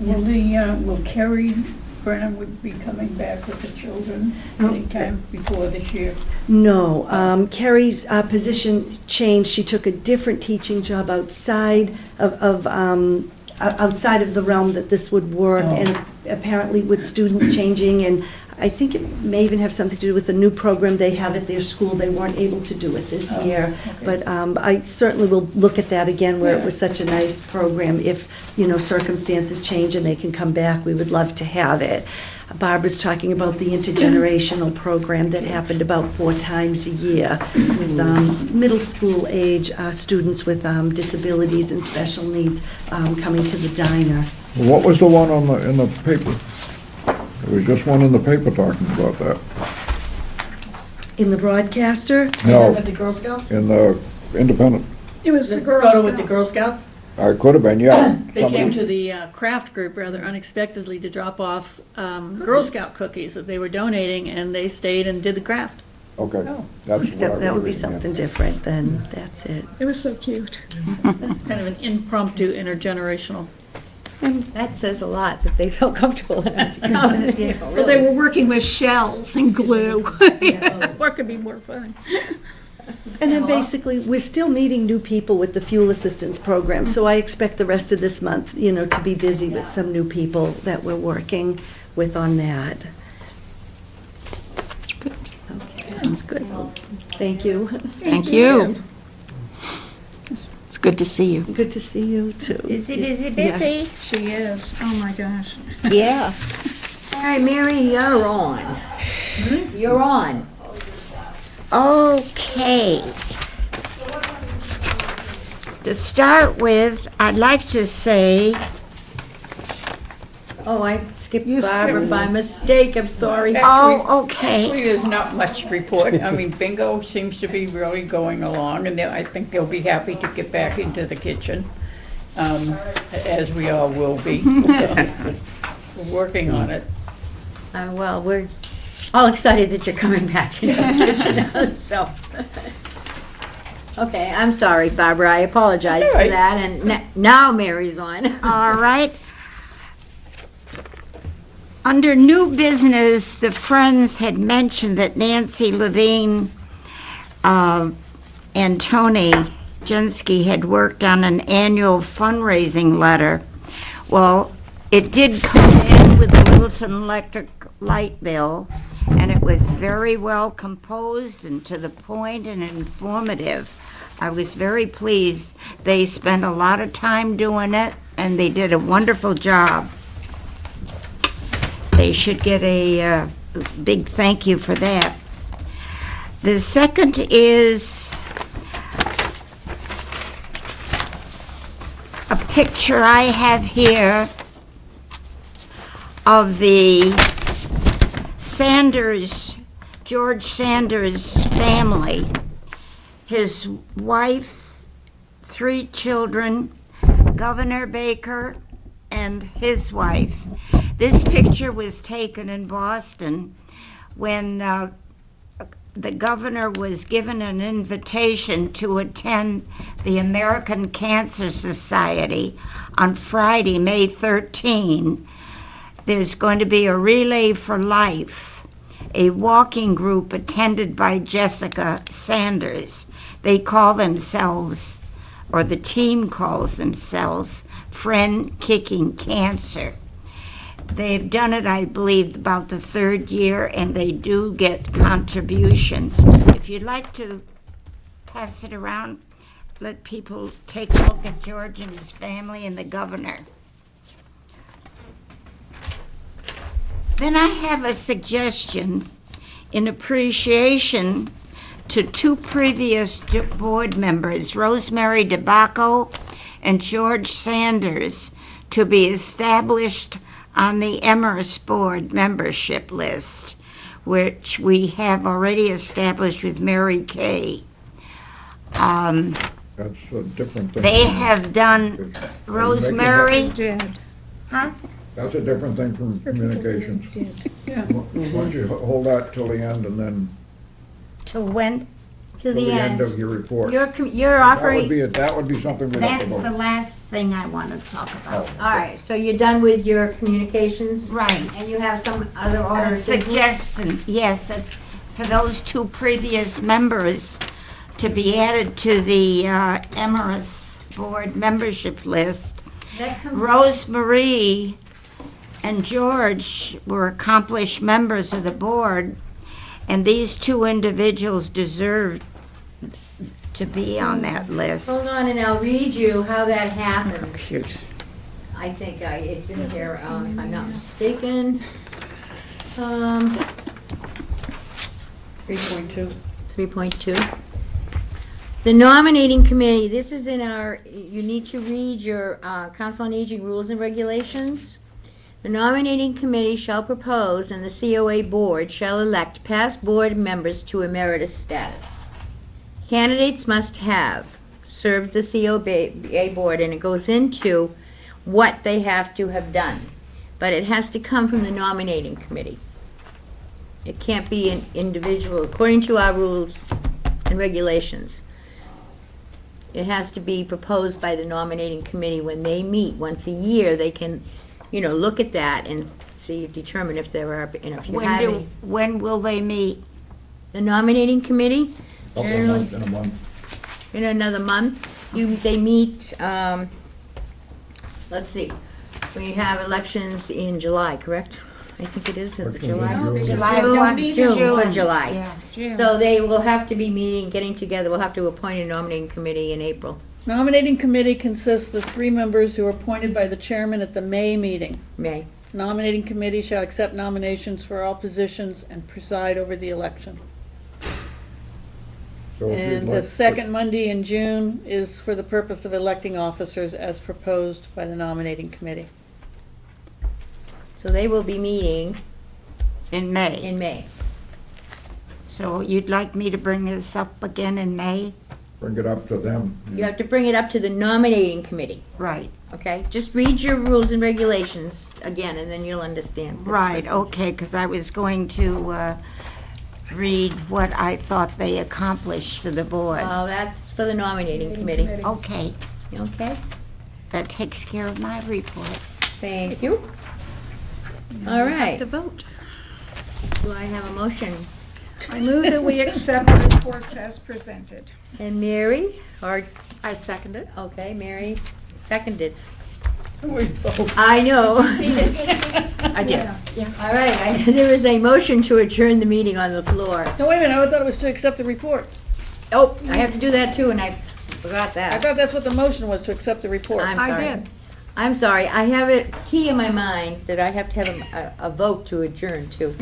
will Carrie Brennan would be coming back with the children anytime before this year? No, Carrie's position changed. She took a different teaching job outside of outside of the realm that this would work, and apparently with students changing and I think it may even have something to do with the new program they have at their school. They weren't able to do it this Oh, year. okay. But I certainly will look at that again, where it was such a nice program. If, circumstances change and they can come back, we would love to have it. Barbara's talking about the intergenerational program that happened about 4 times a year with middle school age students with disabilities and special needs coming to the diner. What was the one in the paper? There was just one in the paper talking about that. In the broadcaster, No, With the Girl Scouts? in the Independent. It was the Girl Photo with the Scouts. Girl Scouts? I could have been, yeah. They came Somebody- to the craft group rather unexpectedly to drop off Girl Scout cookies that they were donating, and they stayed and did the craft. Okay, that's what I that would be was reading, yeah. something different, then that's it. It was so cute. Kind of an impromptu intergenerational. That says a lot, that they felt comfortable enough to come. Yeah. Well, they were working with shells and glue. What could be more fun? And then basically, we're still meeting new people with the fuel assistance program, so I expect the rest of this month, to be busy with some new people that we're working with on that. Sounds good. Thank you. Thank you. It's good to see you. Good to see you, too. Busy, busy, busy. She is. Oh, my gosh. Yeah. All right, Mary, you're on. You're on. Okay. To start with, I'd like to say, Oh, I skipped Barbara by mistake, I'm sorry. oh, okay. Actually, there's not much to report. I mean, bingo seems to be really going along, and I think they'll be happy to get back into the kitchen, as we all will be. So, we're working on it. Well, we're all excited that you're coming back into the kitchen, so. Okay, I'm sorry, Barbara, I apologize That's all for right. that, and now Mary's on. All right. Under new business, the Friends had mentioned that Nancy Levine and Tony Jensky had worked on an annual fundraising letter. Well, it did come in with the Littleton Electric light bill, and it was very well composed and to the point and informative. I was very pleased. They spent a lot of time doing it, and they did a wonderful job. They should get a big thank you for that. The second is a picture I have here of the George Sanders family. His wife, 3 children, Governor Baker, and his wife. This picture was taken in Boston when the governor was given an invitation to attend the American Cancer Society on Friday, May 13. There's going to be a Relay for Life, a walking group attended by Jessica Sanders. They call themselves, or the team calls themselves, Friend Kicking Cancer. They've done it, I believe, about the 3rd year, and they do get contributions. If you'd like to pass it around, let people take a look at George and his family and the governor. Then I have a suggestion in appreciation to 2 previous board members, Rosemary DeBacco and George Sanders, to be established on the Emirates Board membership list, which we have already established with Mary Kay. That's a different thing. They have done, Rosemary, Did. huh? That's a different thing from communications. Yeah. Why don't you hold that till the end and then, Till when? To till the the end end. of your report. You're That offering, would be something we'd have to That's the vote. last thing I want to talk about. all right, so you're done with your communications? Right. And you have some other order A of business? suggestion, yes, for those 2 previous members to be added to the Emirates Board membership list. That comes, Rosemarie and George were accomplished members of the board, and these two individuals deserve to be on that list. Hold on, and I'll read you how that happens. I think it's in here, if I'm not mistaken. 3.2. 3.2. The nominating committee, this is in our, you need to read your Council on Aging rules and regulations. The nominating committee shall propose and the COA board shall elect past board members to emeritus status. Candidates must have served the COA board, and it goes into what they have to have done. But it has to come from the nominating committee. It can't be an individual, according to our rules and regulations. It has to be proposed by the nominating committee. When they meet once a year, they can, look at that and determine if there are, if you have any. When will they meet? The nominating committee, Couple of generally, months in a month. in another month, they meet, let's see, we have elections in July, correct? I think it is in July. June, for July. So they will have to be getting together, we'll have to appoint a nominating committee in April. Nominating committee consists of 3 members who are appointed by the chairman at the May meeting. May. Nominating committee shall accept nominations for all positions and preside over the election. So if you'd And like the to- second Monday in June is for the purpose of electing officers as proposed by the nominating committee. So they will be meeting In May. in May. So you'd like me to bring this up again in May? Bring it up to them. You have to bring it up to the nominating committee, Right, okay? Just read your rules and regulations again, and then you'll understand. right, okay, because I was going to read what I thought they accomplished for the board. Oh, that's for the nominating committee. Okay, Okay, that takes care of my report. thank you. All right, To vote. do I have a motion? I move that we accept the reports as presented. And Mary, or, I second it. okay, Mary seconded. I know. I did. All right, there is a motion to adjourn the meeting on the floor. No, wait a minute, I thought it was to accept the reports. Oh, I have to do that too, and I forgot I that. thought that's what the motion was, to accept the report. I'm sorry. I'm sorry, I have it key in my mind that I have to have a vote to adjourn to,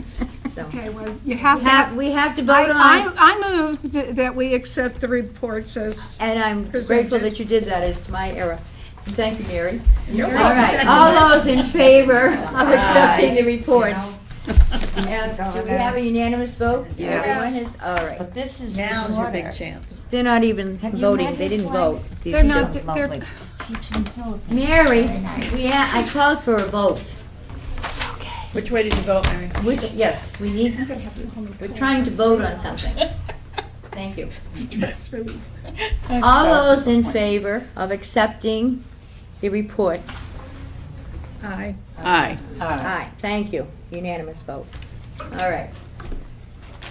so. Okay, well, you have to have. We have to vote on, I move that we accept the reports as. and I'm grateful Presented. that you did that, it's my error. Thank you, Mary. You're All right, all those in favor of accepting the reports? And do we have a unanimous vote? Yes. Everyone is, all right. But this is Now's your big chance. They're not even Have you voting, met they his didn't wife? vote. these They're two. not, they're, Mary, I called for a vote. Which way did you vote, Mary? Yes, we need, we're trying to vote on something. Thank you. stress relief. All those in favor of accepting the reports? Aye. Aye. Aye, thank you. Unanimous vote. All right.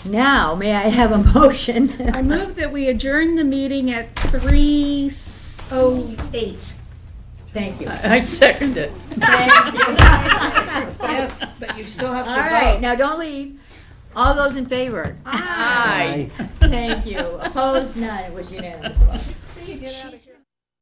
Now, may I have a motion? I move that we adjourn the meeting at 3:08. Thank you. I second it. Thank you. Yes, but you still have to All vote. right, now don't leave. All those in favor? Aye. Thank you. Opposed? None. It was unanimous vote. See, you get out of here.